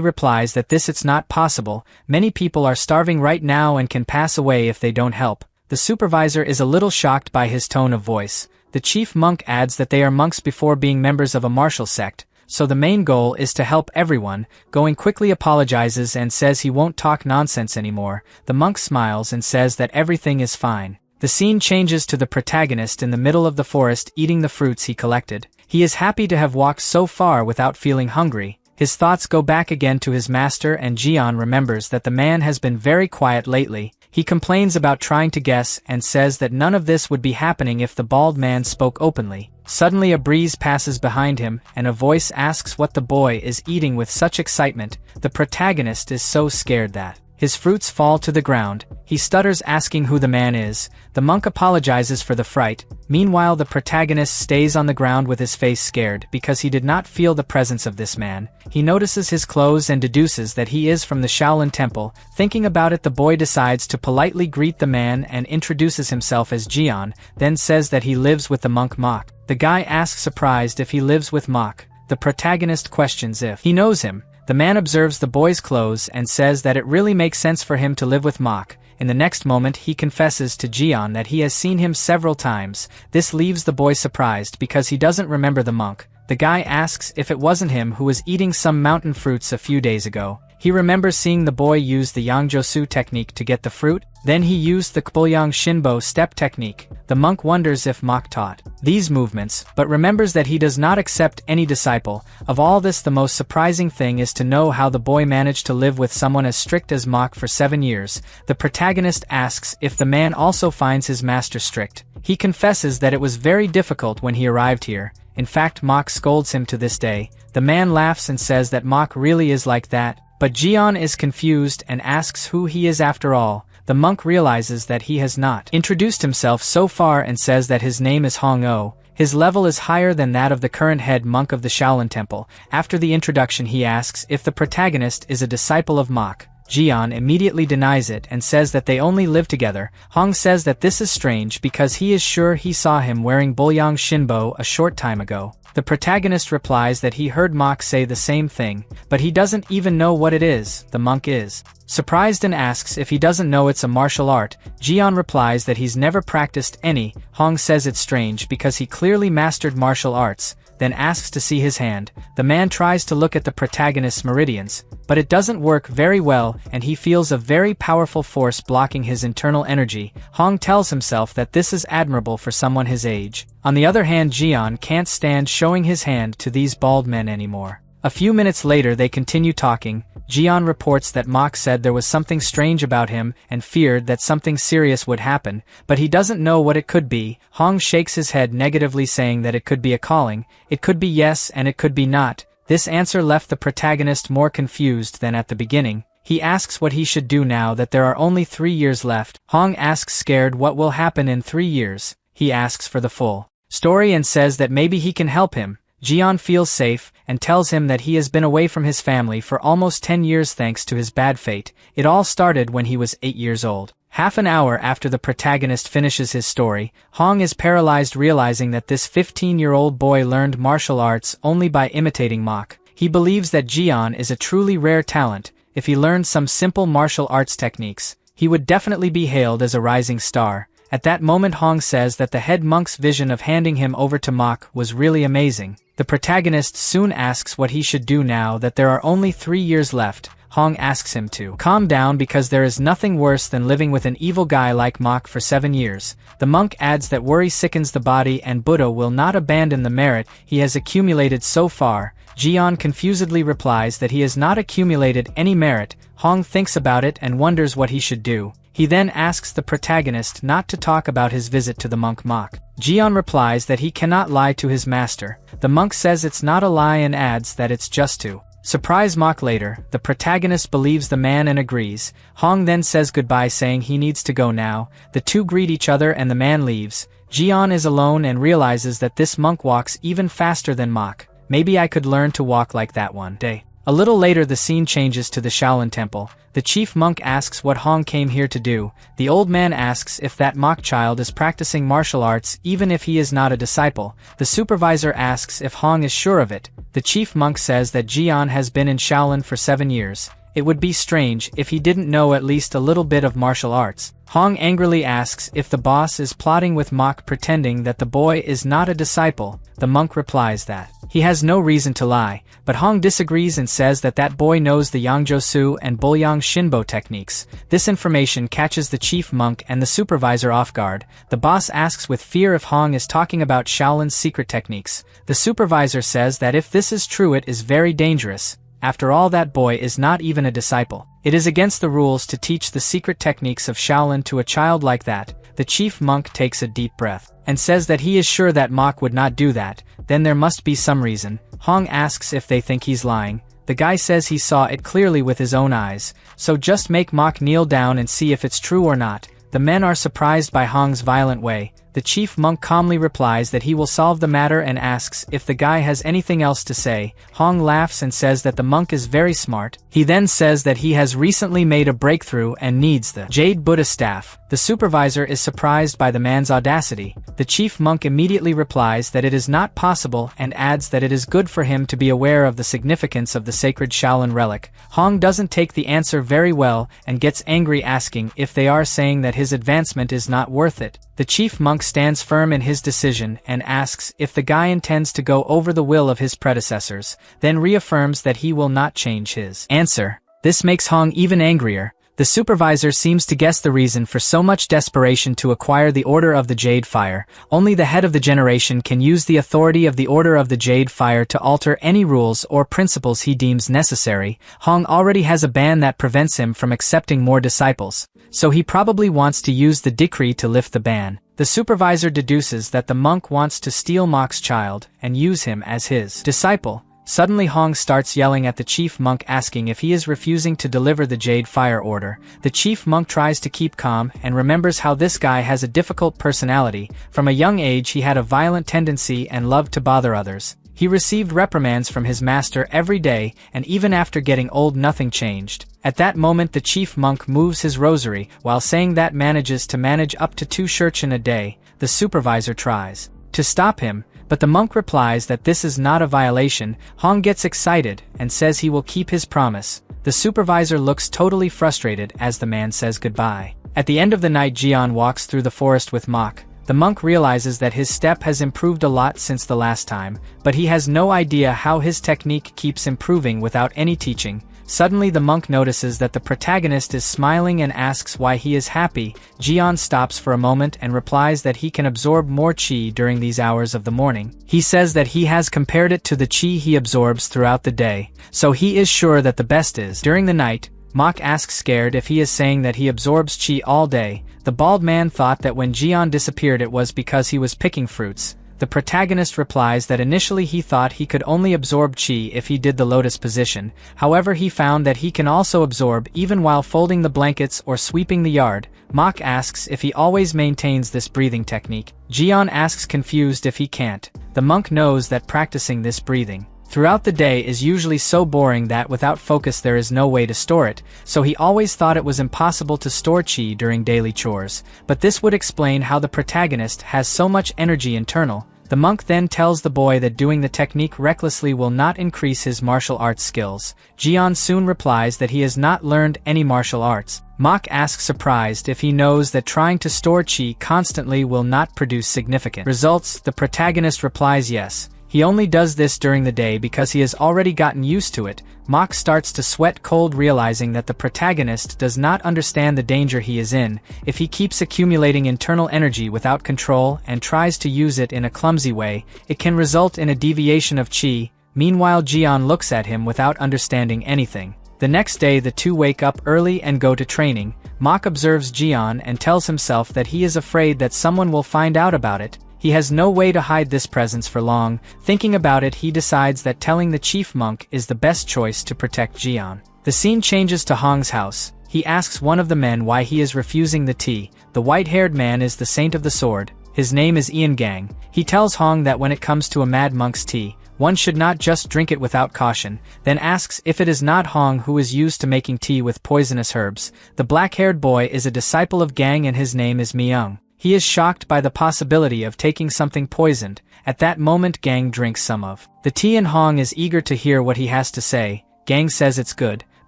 replies that it's not possible. Many people are starving right now and can pass away if they don't help. The supervisor is a little shocked by his tone of voice. The chief monk adds that they are monks before being members of a martial sect, so the main goal is to help everyone. Going quickly apologizes and says he won't talk nonsense anymore. The monk smiles and says that everything is fine. The scene changes to the protagonist in the middle of the forest eating the fruits he collected. He is happy to have walked so far without feeling hungry. His thoughts go back again to his master, and Jian remembers that the man has been very quiet lately. He complains about trying to guess and says that none of this would be happening if the bald man spoke openly. Suddenly a breeze passes behind him, and a voice asks what the boy is eating with such excitement. The protagonist is so scared that his fruits fall to the ground. He stutters, asking who the man is. The monk apologizes for the fright. Meanwhile, the protagonist stays on the ground with his face scared because he did not feel the presence of this man. He notices his clothes and deduces that he is from the Shaolin Temple. Thinking about it, the boy decides to politely greet the man and introduces himself as Jian, then says that he lives with the monk Mok. The guy asks surprised if he lives with Mok. The protagonist questions if he knows him. The man observes the boy's clothes and says that it really makes sense for him to live with Mok. In the next moment, he confesses to Jian that he has seen him several times. This leaves the boy surprised because he doesn't remember the monk. The guy asks if it wasn't him who was eating some mountain fruits a few days ago. He remembers seeing the boy use the Yangjosu technique to get the fruit. Then he used the Kpolyang Shinbo step technique. The monk wonders if Mok taught these movements, but remembers that he does not accept any disciple. Of all this, the most surprising thing is to know how the boy managed to live with someone as strict as Mok for 7 years. The protagonist asks if the man also finds his master strict. He confesses that it was very difficult when he arrived here. In fact, Mok scolds him to this day. The man laughs and says that Mok really is like that, but Jian is confused and asks who he is after all. The monk realizes that he has not introduced himself so far and says that his name is Hong-O. His level is higher than that of the current head monk of the Shaolin Temple. After the introduction, he asks if the protagonist is a disciple of Mok. Jian immediately denies it and says that they only live together. Hong says that this is strange because he is sure he saw him wearing Kpolyang Shinbo a short time ago. The protagonist replies that he heard Mok say the same thing, but he doesn't even know what it is. The monk is surprised and asks if he doesn't know it's a martial art. Jian replies that he's never practiced any. Hong says it's strange because he clearly mastered martial arts, then asks to see his hand. The man tries to look at the protagonist's meridians, but it doesn't work very well and he feels a very powerful force blocking his internal energy. Hong tells himself that this is admirable for someone his age. On the other hand, Jian can't stand showing his hand to these bald men anymore. A few minutes later they continue talking. Jian reports that Mok said there was something strange about him and feared that something serious would happen, but he doesn't know what it could be. Hong shakes his head negatively, saying that it could be a calling. It could be yes and it could be not. This answer left the protagonist more confused than at the beginning. He asks what he should do now that there are only 3 years left. Hong asks scared what will happen in 3 years. He asks for the full story and says that maybe he can help him. Jian feels safe and tells him that he has been away from his family for almost 10 years thanks to his bad fate. It all started when he was 8 years old. Half an hour after the protagonist finishes his story, Hong is paralyzed, realizing that this 15-year-old boy learned martial arts only by imitating Mok. He believes that Jian is a truly rare talent. If he learned some simple martial arts techniques, he would definitely be hailed as a rising star. At that moment Hong says that the head monk's vision of handing him over to Mok was really amazing. The protagonist soon asks what he should do now that there are only 3 years left. Hong asks him to calm down because there is nothing worse than living with an evil guy like Mok for 7 years. The monk adds that worry sickens the body and Buddha will not abandon the merit he has accumulated so far. Jian confusedly replies that he has not accumulated any merit. Hong thinks about it and wonders what he should do. He then asks the protagonist not to talk about his visit to the monk Mok. Jian replies that he cannot lie to his master. The monk says it's not a lie and adds that it's just to surprise Mok later. The protagonist believes the man and agrees. Hong then says goodbye saying he needs to go now. The two greet each other and the man leaves. Jian is alone and realizes that this monk walks even faster than Mok. Maybe I could learn to walk like that one day. A little later the scene changes to the Shaolin temple. The chief monk asks what Hong came here to do. The old man asks if that Mok child is practicing martial arts even if he is not a disciple. The supervisor asks if Hong is sure of it. The chief monk says that Jian has been in Shaolin for 7 years. It would be strange if he didn't know at least a little bit of martial arts. Hong angrily asks if the boss is plotting with Mok pretending that the boy is not a disciple. The monk replies that he has no reason to lie, but Hong disagrees and says that that boy knows the Yangjosu and Bulyang Shinbo techniques. This information catches the chief monk and the supervisor off guard. The boss asks with fear if Hong is talking about Shaolin's secret techniques. The supervisor says that if this is true it is very dangerous. After all, that boy is not even a disciple. It is against the rules to teach the secret techniques of Shaolin to a child like that. The chief monk takes a deep breath and says that he is sure that Mok would not do that. Then there must be some reason. Hong asks if they think he's lying. The guy says he saw it clearly with his own eyes, so just make Mok kneel down and see if it's true or not. The men are surprised by Hong's violent way. The chief monk calmly replies that he will solve the matter and asks if the guy has anything else to say. Hong laughs and says that the monk is very smart. He then says that he has recently made a breakthrough and needs the Jade Buddha staff. The supervisor is surprised by the man's audacity. The chief monk immediately replies that it is not possible and adds that it is good for him to be aware of the significance of the sacred Shaolin relic. Hong doesn't take the answer very well and gets angry asking if they are saying that his advancement is not worth it. The chief monk stands firm in his decision and asks if the guy intends to go over the will of his predecessors, then reaffirms that he will not change his answer. This makes Hong even angrier. The supervisor seems to guess the reason for so much desperation to acquire the Order of the Jade Fire. Only the head of the generation can use the authority of the Order of the Jade Fire to alter any rules or principles he deems necessary. Hong already has a ban that prevents him from accepting more disciples, so he probably wants to use the decree to lift the ban. The supervisor deduces that the monk wants to steal Mok's child and use him as his disciple. Suddenly Hong starts yelling at the chief monk asking if he is refusing to deliver the Jade Fire order. The chief monk tries to keep calm and remembers how this guy has a difficult personality. From a young age he had a violent tendency and loved to bother others. He received reprimands from his master every day, and even after getting old nothing changed. At that moment the chief monk moves his rosary, while saying that manages to manage up to 2 shurchen a day. The supervisor tries to stop him, but the monk replies that this is not a violation. Hong gets excited and says he will keep his promise. The supervisor looks totally frustrated as the man says goodbye. At the end of the night Jian walks through the forest with Mok. The monk realizes that his step has improved a lot since the last time, but he has no idea how his technique keeps improving without any teaching. Suddenly the monk notices that the protagonist is smiling and asks why he is happy. Jian stops for a moment and replies that he can absorb more qi during these hours of the morning. He says that he has compared it to the qi he absorbs throughout the day, so he is sure that the best is during the night. Mok asks scared if he is saying that he absorbs qi all day. The bald man thought that when Jian disappeared it was because he was picking fruits. The protagonist replies that initially he thought he could only absorb qi if he did the lotus position. However, he found that he can also absorb even while folding the blankets or sweeping the yard. Mok asks if he always maintains this breathing technique. Jian asks confused if he can't. The monk knows that practicing this breathing throughout the day is usually so boring that without focus there is no way to store it, so he always thought it was impossible to store qi during daily chores. But this would explain how the protagonist has so much energy internal. The monk then tells the boy that doing the technique recklessly will not increase his martial arts skills. Jian soon replies that he has not learned any martial arts. Mok asks surprised if he knows that trying to store chi constantly will not produce significant results. The protagonist replies yes. He only does this during the day because he has already gotten used to it. Mok starts to sweat cold, realizing that the protagonist does not understand the danger he is in. If he keeps accumulating internal energy without control and tries to use it in a clumsy way, it can result in a deviation of chi. Meanwhile, Jian looks at him without understanding anything. The next day the two wake up early and go to training. Mok observes Jian and tells himself that he is afraid that someone will find out about it. He has no way to hide this presence for long. Thinking about it, he decides that telling the chief monk is the best choice to protect Jian. The scene changes to Hong's house. He asks one of the men why he is refusing the tea. The white-haired man is the saint of the sword. His name is Ian Gang. He tells Hong that when it comes to a mad monk's tea, one should not just drink it without caution, then asks if it is not Hong who is used to making tea with poisonous herbs. The black-haired boy is a disciple of Gang and his name is Myung. He is shocked by the possibility of taking something poisoned. At that moment Gang drinks some of the tea and Hong is eager to hear what he has to say. Gang says it's good,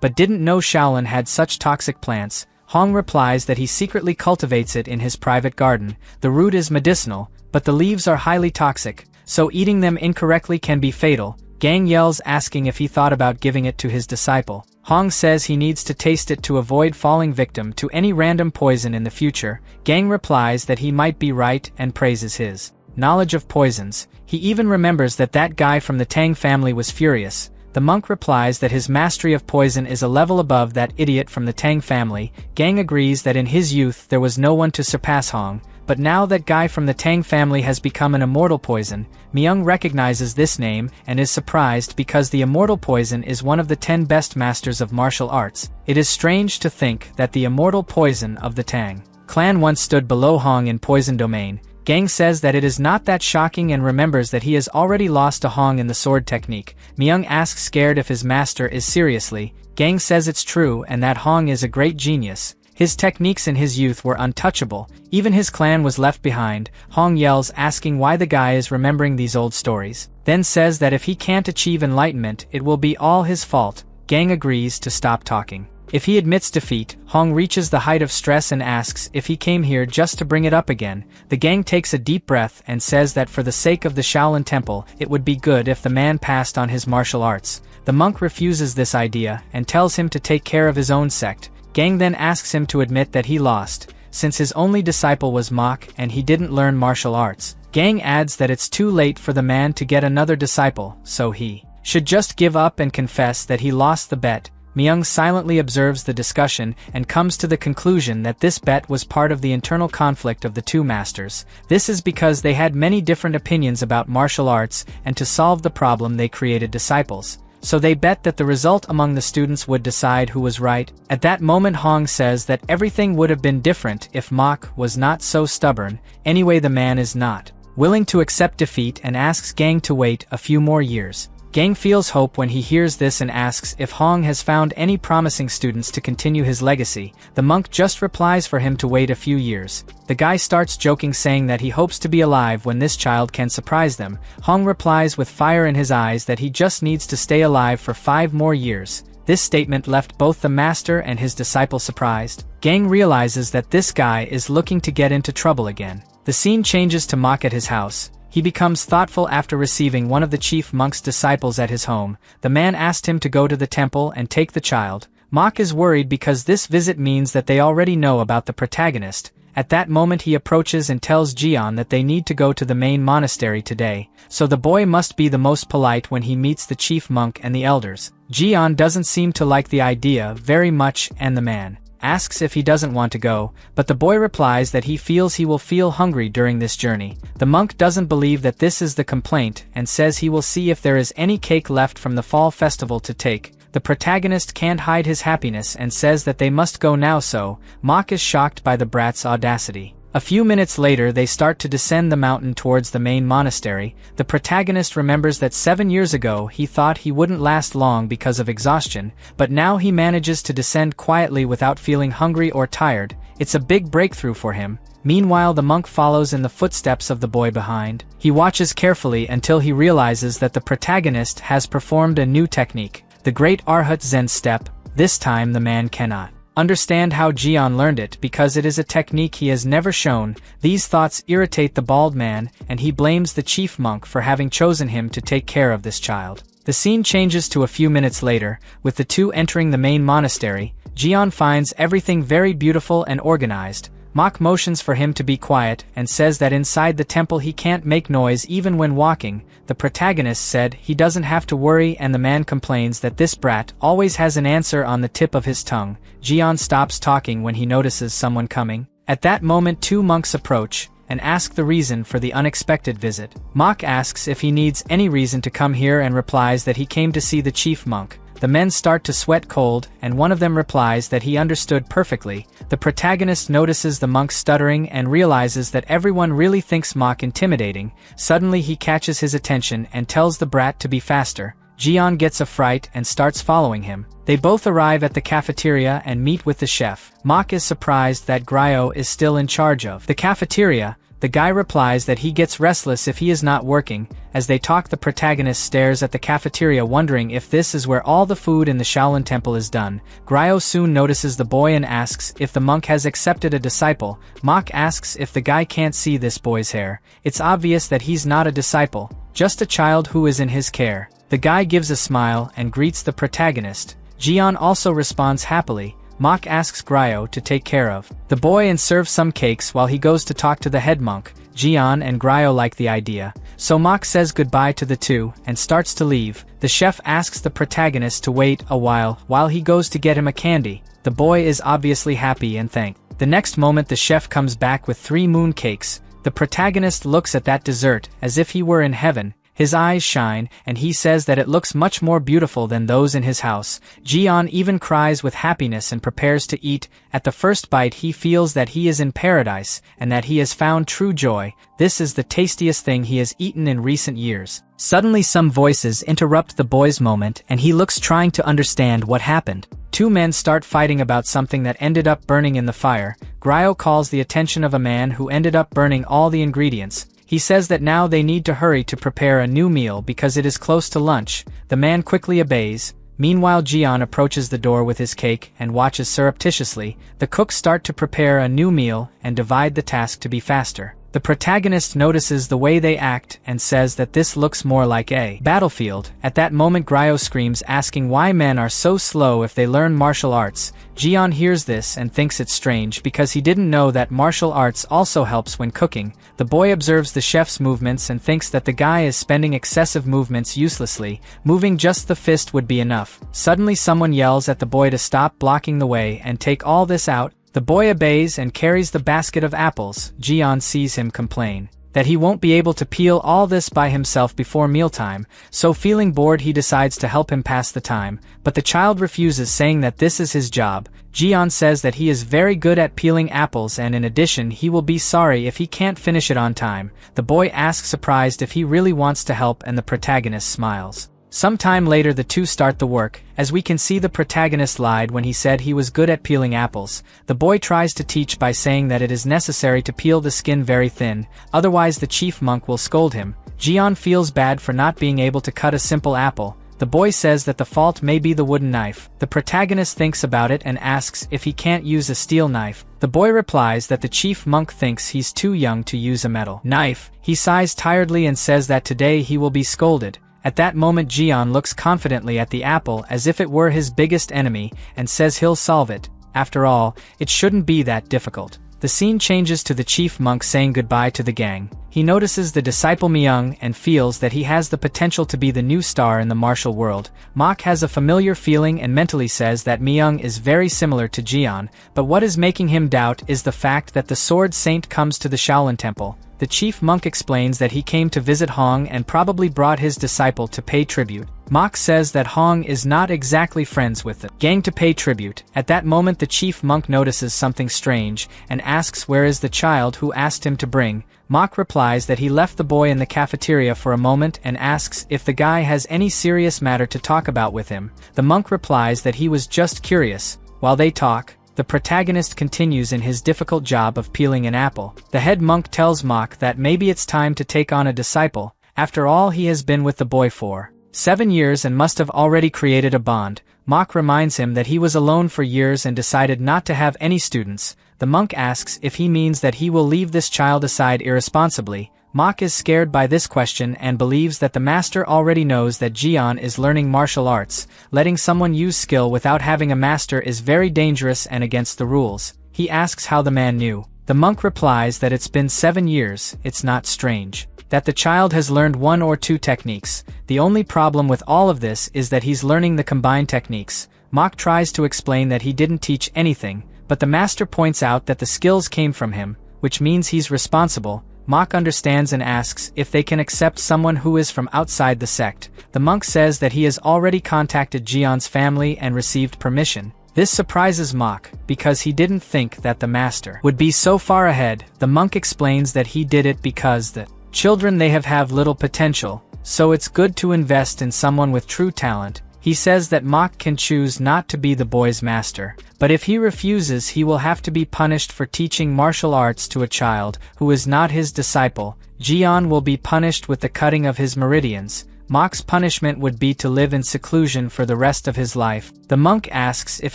but didn't know Shaolin had such toxic plants. Hong replies that he secretly cultivates it in his private garden. The root is medicinal, but the leaves are highly toxic, so eating them incorrectly can be fatal. Gang yells, asking if he thought about giving it to his disciple. Hong says he needs to taste it to avoid falling victim to any random poison in the future. Gang replies that he might be right and praises his knowledge of poisons. He even remembers that that guy from the Tang family was furious. The monk replies that his mastery of poison is a level above that idiot from the Tang family. Gang agrees that in his youth there was no one to surpass Hong, but now that guy from the Tang family has become an immortal poison. Myung recognizes this name and is surprised because the immortal poison is one of the 10 best masters of martial arts. It is strange to think that the immortal poison of the Tang clan once stood below Hong in poison domain. Gang says that it is not that shocking and remembers that he has already lost to Hong in the sword technique. Myung asks scared if his master is seriously. Gang says it's true and that Hong is a great genius. His techniques in his youth were untouchable. Even his clan was left behind. Hong yells, asking why the guy is remembering these old stories. Then says that if he can't achieve enlightenment, it will be all his fault. Gang agrees to stop talking. If he admits defeat, Hong reaches the height of stress and asks if he came here just to bring it up again. The gang takes a deep breath and says that for the sake of the Shaolin Temple, it would be good if the man passed on his martial arts. The monk refuses this idea and tells him to take care of his own sect. Gang then asks him to admit that he lost, since his only disciple was Mok and he didn't learn martial arts. Gang adds that it's too late for the man to get another disciple, so he should just give up and confess that he lost the bet. Myung silently observes the discussion and comes to the conclusion that this bet was part of the internal conflict of the two masters. This is because they had many different opinions about martial arts, and to solve the problem they created disciples. So they bet that the result among the students would decide who was right. At that moment Hong says that everything would have been different if Mok was not so stubborn. Anyway, the man is not willing to accept defeat and asks Gang to wait a few more years. Gang feels hope when he hears this and asks if Hong has found any promising students to continue his legacy. The monk just replies for him to wait a few years. The guy starts joking, saying that he hopes to be alive when this child can surprise them. Hong replies with fire in his eyes that he just needs to stay alive for 5 more years. This statement left both the master and his disciple surprised. Gang realizes that this guy is looking to get into trouble again. The scene changes to Mok at his house. He becomes thoughtful after receiving one of the chief monk's disciples at his home. The man asked him to go to the temple and take the child. Mok is worried because this visit means that they already know about the protagonist. At that moment he approaches and tells Jian that they need to go to the main monastery today, so the boy must be the most polite when he meets the chief monk and the elders. Jian doesn't seem to like the idea very much, and the man asks if he doesn't want to go, but the boy replies that he feels he will feel hungry during this journey. The monk doesn't believe that this is the complaint and says he will see if there is any cake left from the fall festival to take. The protagonist can't hide his happiness and says that they must go now, so Mok is shocked by the brat's audacity. A few minutes later they start to descend the mountain towards the main monastery. The protagonist remembers that 7 years ago he thought he wouldn't last long because of exhaustion, but now he manages to descend quietly without feeling hungry or tired. It's a big breakthrough for him. Meanwhile, the monk follows in the footsteps of the boy behind. He watches carefully until he realizes that the protagonist has performed a new technique, the Great Arhat Zen step. This time the man cannot understand how Jian learned it because it is a technique he has never shown. These thoughts irritate the bald man, and he blames the chief monk for having chosen him to take care of this child. The scene changes to a few minutes later, with the two entering the main monastery. Jian finds everything very beautiful and organized. Mok motions for him to be quiet and says that inside the temple he can't make noise even when walking. The protagonist said he doesn't have to worry, and the man complains that this brat always has an answer on the tip of his tongue. Jian stops talking when he notices someone coming. At that moment, two monks approach and ask the reason for the unexpected visit. Mok asks if he needs any reason to come here and replies that he came to see the chief monk. The men start to sweat cold, and one of them replies that he understood perfectly. The protagonist notices the monk stuttering and realizes that everyone really thinks Mok intimidating. Suddenly he catches his attention and tells the brat to be faster. Jian gets a fright and starts following him. They both arrive at the cafeteria and meet with the chef. Mok is surprised that Gryo is still in charge of the cafeteria. The guy replies that he gets restless if he is not working. As they talk, the protagonist stares at the cafeteria wondering if this is where all the food in the Shaolin Temple is done. Gryo soon notices the boy and asks if the monk has accepted a disciple. Mok asks if the guy can't see this boy's hair. It's obvious that he's not a disciple, just a child who is in his care. The guy gives a smile and greets the protagonist. Jian also responds happily. Mok asks Gryo to take care of the boy and serve some cakes while he goes to talk to the head monk. Jian and Gryo like the idea, so Mok says goodbye to the two and starts to leave. The chef asks the protagonist to wait a while he goes to get him a candy. The boy is obviously happy and thanked. The next moment the chef comes back with 3 moon cakes. The protagonist looks at that dessert as if he were in heaven. His eyes shine, and he says that it looks much more beautiful than those in his house. Jian even cries with happiness and prepares to eat. At the first bite he feels that he is in paradise, and that he has found true joy. This is the tastiest thing he has eaten in recent years. Suddenly some voices interrupt the boy's moment, and he looks trying to understand what happened. 2 men start fighting about something that ended up burning in the fire. Gryo calls the attention of a man who ended up burning all the ingredients. He says that now they need to hurry to prepare a new meal because it is close to lunch. The man quickly obeys. Meanwhile, Jian approaches the door with his cake and watches surreptitiously. The cooks start to prepare a new meal and divide the task to be faster. The protagonist notices the way they act and says that this looks more like a battlefield. At that moment Gryo screams, asking why men are so slow if they learn martial arts. Jian hears this and thinks it's strange because he didn't know that martial arts also helps when cooking. The boy observes the chef's movements and thinks that the guy is spending excessive movements uselessly. Moving just the fist would be enough. Suddenly someone yells at the boy to stop blocking the way and take all this out. The boy obeys and carries the basket of apples. Jian sees him complain that he won't be able to peel all this by himself before mealtime, so feeling bored he decides to help him pass the time, but the child refuses, saying that this is his job. Jian says that he is very good at peeling apples, and in addition he will be sorry if he can't finish it on time. The boy asks surprised if he really wants to help, and the protagonist smiles. Some time later the two start the work. As we can see, the protagonist lied when he said he was good at peeling apples. The boy tries to teach by saying that it is necessary to peel the skin very thin, otherwise the chief monk will scold him. Jian feels bad for not being able to cut a simple apple. The boy says that the fault may be the wooden knife. The protagonist thinks about it and asks if he can't use a steel knife. The boy replies that the chief monk thinks he's too young to use a metal knife. He sighs tiredly and says that today he will be scolded. At that moment Jian looks confidently at the apple as if it were his biggest enemy and says he'll solve it. After all, it shouldn't be that difficult. The scene changes to the chief monk saying goodbye to the gang. He notices the disciple Myung and feels that he has the potential to be the new star in the martial world. Mok has a familiar feeling and mentally says that Myung is very similar to Jian, but what is making him doubt is the fact that the Sword Saint comes to the Shaolin Temple. The chief monk explains that he came to visit Hong and probably brought his disciple to pay tribute. Mok says that Hong is not exactly friends with the gang to pay tribute. At that moment the chief monk notices something strange and asks where is the child who asked him to bring. Mok replies that he left the boy in the cafeteria for a moment and asks if the guy has any serious matter to talk about with him. The monk replies that he was just curious. While they talk, the protagonist continues in his difficult job of peeling an apple. The head monk tells Mok that maybe it's time to take on a disciple. After all, he has been with the boy for 7 years and must have already created a bond. Mok reminds him that he was alone for years and decided not to have any students. The monk asks if he means that he will leave this child aside irresponsibly. Mok is scared by this question and believes that the master already knows that Jian is learning martial arts. Letting someone use skill without having a master is very dangerous and against the rules. He asks how the man knew. The monk replies that it's been 7 years, it's not strange that the child has learned 1 or 2 techniques. The only problem with all of this is that he's learning the combined techniques. Mok tries to explain that he didn't teach anything, but the master points out that the skills came from him, which means he's responsible. Mok understands and asks if they can accept someone who is from outside the sect. The monk says that he has already contacted Jian's family and received permission. This surprises Mok, because he didn't think that the master would be so far ahead. The monk explains that he did it because the children they have little potential, so it's good to invest in someone with true talent. He says that Mok can choose not to be the boy's master, but if he refuses he will have to be punished for teaching martial arts to a child who is not his disciple. Jian will be punished with the cutting of his meridians. Mok's punishment would be to live in seclusion for the rest of his life. The monk asks if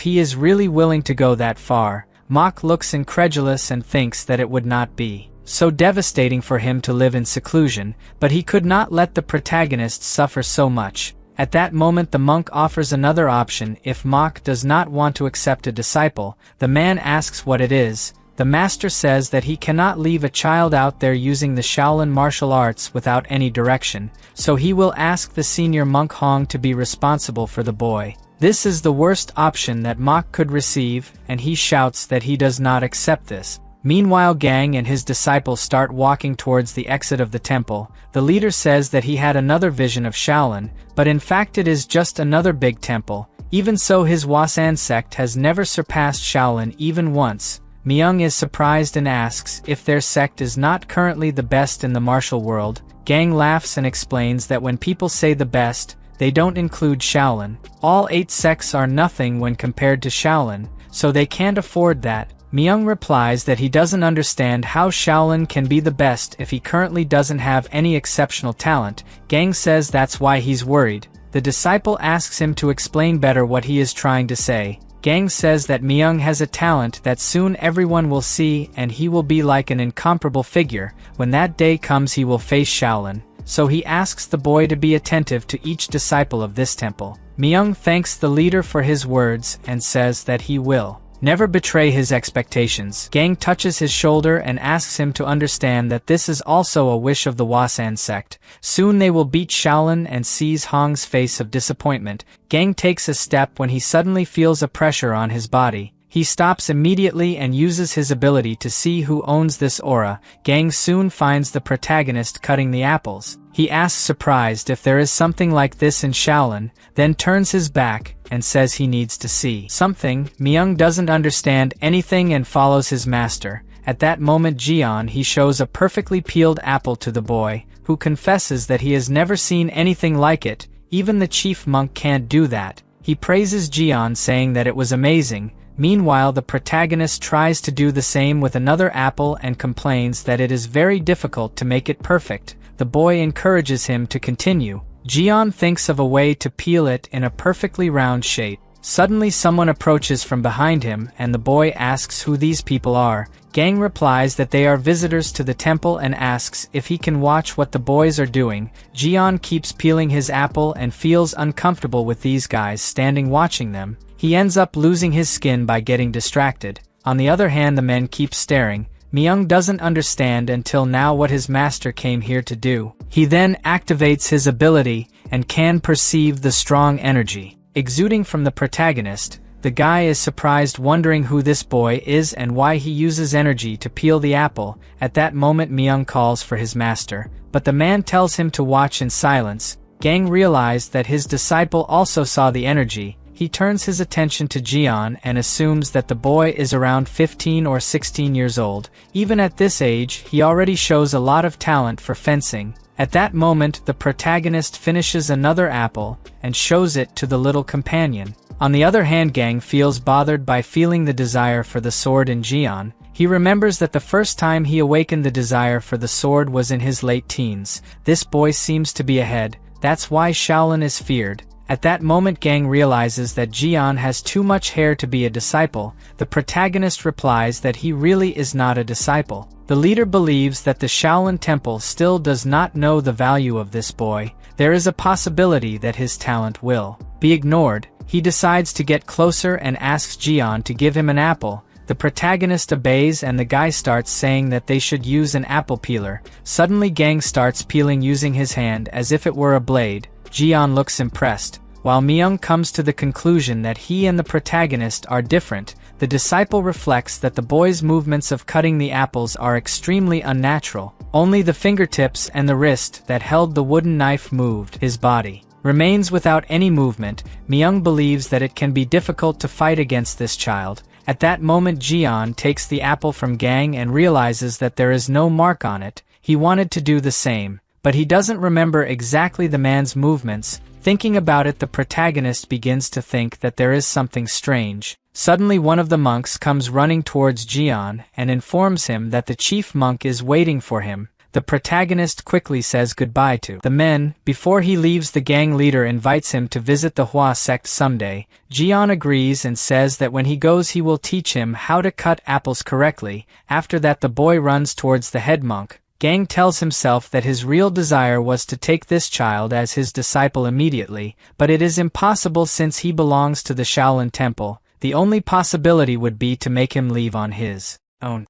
he is really willing to go that far. Mok looks incredulous and thinks that it would not be so devastating for him to live in seclusion, but he could not let the protagonist suffer so much. At that moment the monk offers another option if Mok does not want to accept a disciple. The man asks what it is. The master says that he cannot leave a child out there using the Shaolin martial arts without any direction, so he will ask the senior monk Hong to be responsible for the boy. This is the worst option that Mok could receive, and he shouts that he does not accept this. Meanwhile, Gang and his disciples start walking towards the exit of the temple. The leader says that he had another vision of Shaolin, but in fact it is just another big temple. Even so, his Wasan sect has never surpassed Shaolin even once. Myung is surprised and asks if their sect is not currently the best in the martial world. Gang laughs and explains that when people say the best, they don't include Shaolin. All 8 sects are nothing when compared to Shaolin, so they can't afford that. Myung replies that he doesn't understand how Shaolin can be the best if he currently doesn't have any exceptional talent. Gang says that's why he's worried. The disciple asks him to explain better what he is trying to say. Gang says that Myung has a talent that soon everyone will see and he will be like an incomparable figure. When that day comes he will face Shaolin, so he asks the boy to be attentive to each disciple of this temple. Myung thanks the leader for his words and says that he will never betray his expectations. Gang touches his shoulder and asks him to understand that this is also a wish of the Wasan sect. Soon they will beat Shaolin and sees Hong's face of disappointment. Gang takes a step when he suddenly feels a pressure on his body. He stops immediately and uses his ability to see who owns this aura. Gang soon finds the protagonist cutting the apples. He asks surprised if there is something like this in Shaolin, then turns his back and says he needs to see something. Myung doesn't understand anything and follows his master. At that moment he shows a perfectly peeled apple to the boy, who confesses that he has never seen anything like it. Even the chief monk can't do that. He praises Jian, saying that it was amazing. Meanwhile, the protagonist tries to do the same with another apple and complains that it is very difficult to make it perfect. The boy encourages him to continue. Jian thinks of a way to peel it in a perfectly round shape. Suddenly someone approaches from behind him and the boy asks who these people are. Gang replies that they are visitors to the temple and asks if he can watch what the boys are doing. Jian keeps peeling his apple and feels uncomfortable with these guys standing watching them. He ends up losing his skin by getting distracted. On the other hand, the men keep staring. Myung doesn't understand until now what his master came here to do. He then activates his ability and can perceive the strong energy exuding from the protagonist. The guy is surprised, wondering who this boy is and why he uses energy to peel the apple. At that moment Myung calls for his master, but the man tells him to watch in silence. Gang realized that his disciple also saw the energy. He turns his attention to Jian and assumes that the boy is around 15 or 16 years old. Even at this age, he already shows a lot of talent for fencing. At that moment, the protagonist finishes another apple and shows it to the little companion. On the other hand, Gang feels bothered by feeling the desire for the sword in Jian. He remembers that the first time he awakened the desire for the sword was in his late teens. This boy seems to be ahead, that's why Shaolin is feared. At that moment, Gang realizes that Jian has too much hair to be a disciple. The protagonist replies that he really is not a disciple. The leader believes that the Shaolin Temple still does not know the value of this boy. There is a possibility that his talent will be ignored. He decides to get closer and asks Jian to give him an apple. The protagonist obeys and the guy starts saying that they should use an apple peeler. Suddenly Gang starts peeling using his hand as if it were a blade. Jian looks impressed. While Myung comes to the conclusion that he and the protagonist are different, the disciple reflects that the boy's movements of cutting the apples are extremely unnatural. Only the fingertips and the wrist that held the wooden knife moved. His body remains without any movement. Myung believes that it can be difficult to fight against this child. At that moment, Jian takes the apple from Gang and realizes that there is no mark on it. He wanted to do the same, but he doesn't remember exactly the man's movements. Thinking about it, the protagonist begins to think that there is something strange. Suddenly one of the monks comes running towards Jian and informs him that the chief monk is waiting for him. The protagonist quickly says goodbye to the men. Before he leaves, the gang leader invites him to visit the Hua sect someday. Jian agrees and says that when he goes he will teach him how to cut apples correctly. After that, the boy runs towards the head monk. Gang tells himself that his real desire was to take this child as his disciple immediately, but it is impossible since he belongs to the Shaolin Temple. The only possibility would be to make him leave on his own.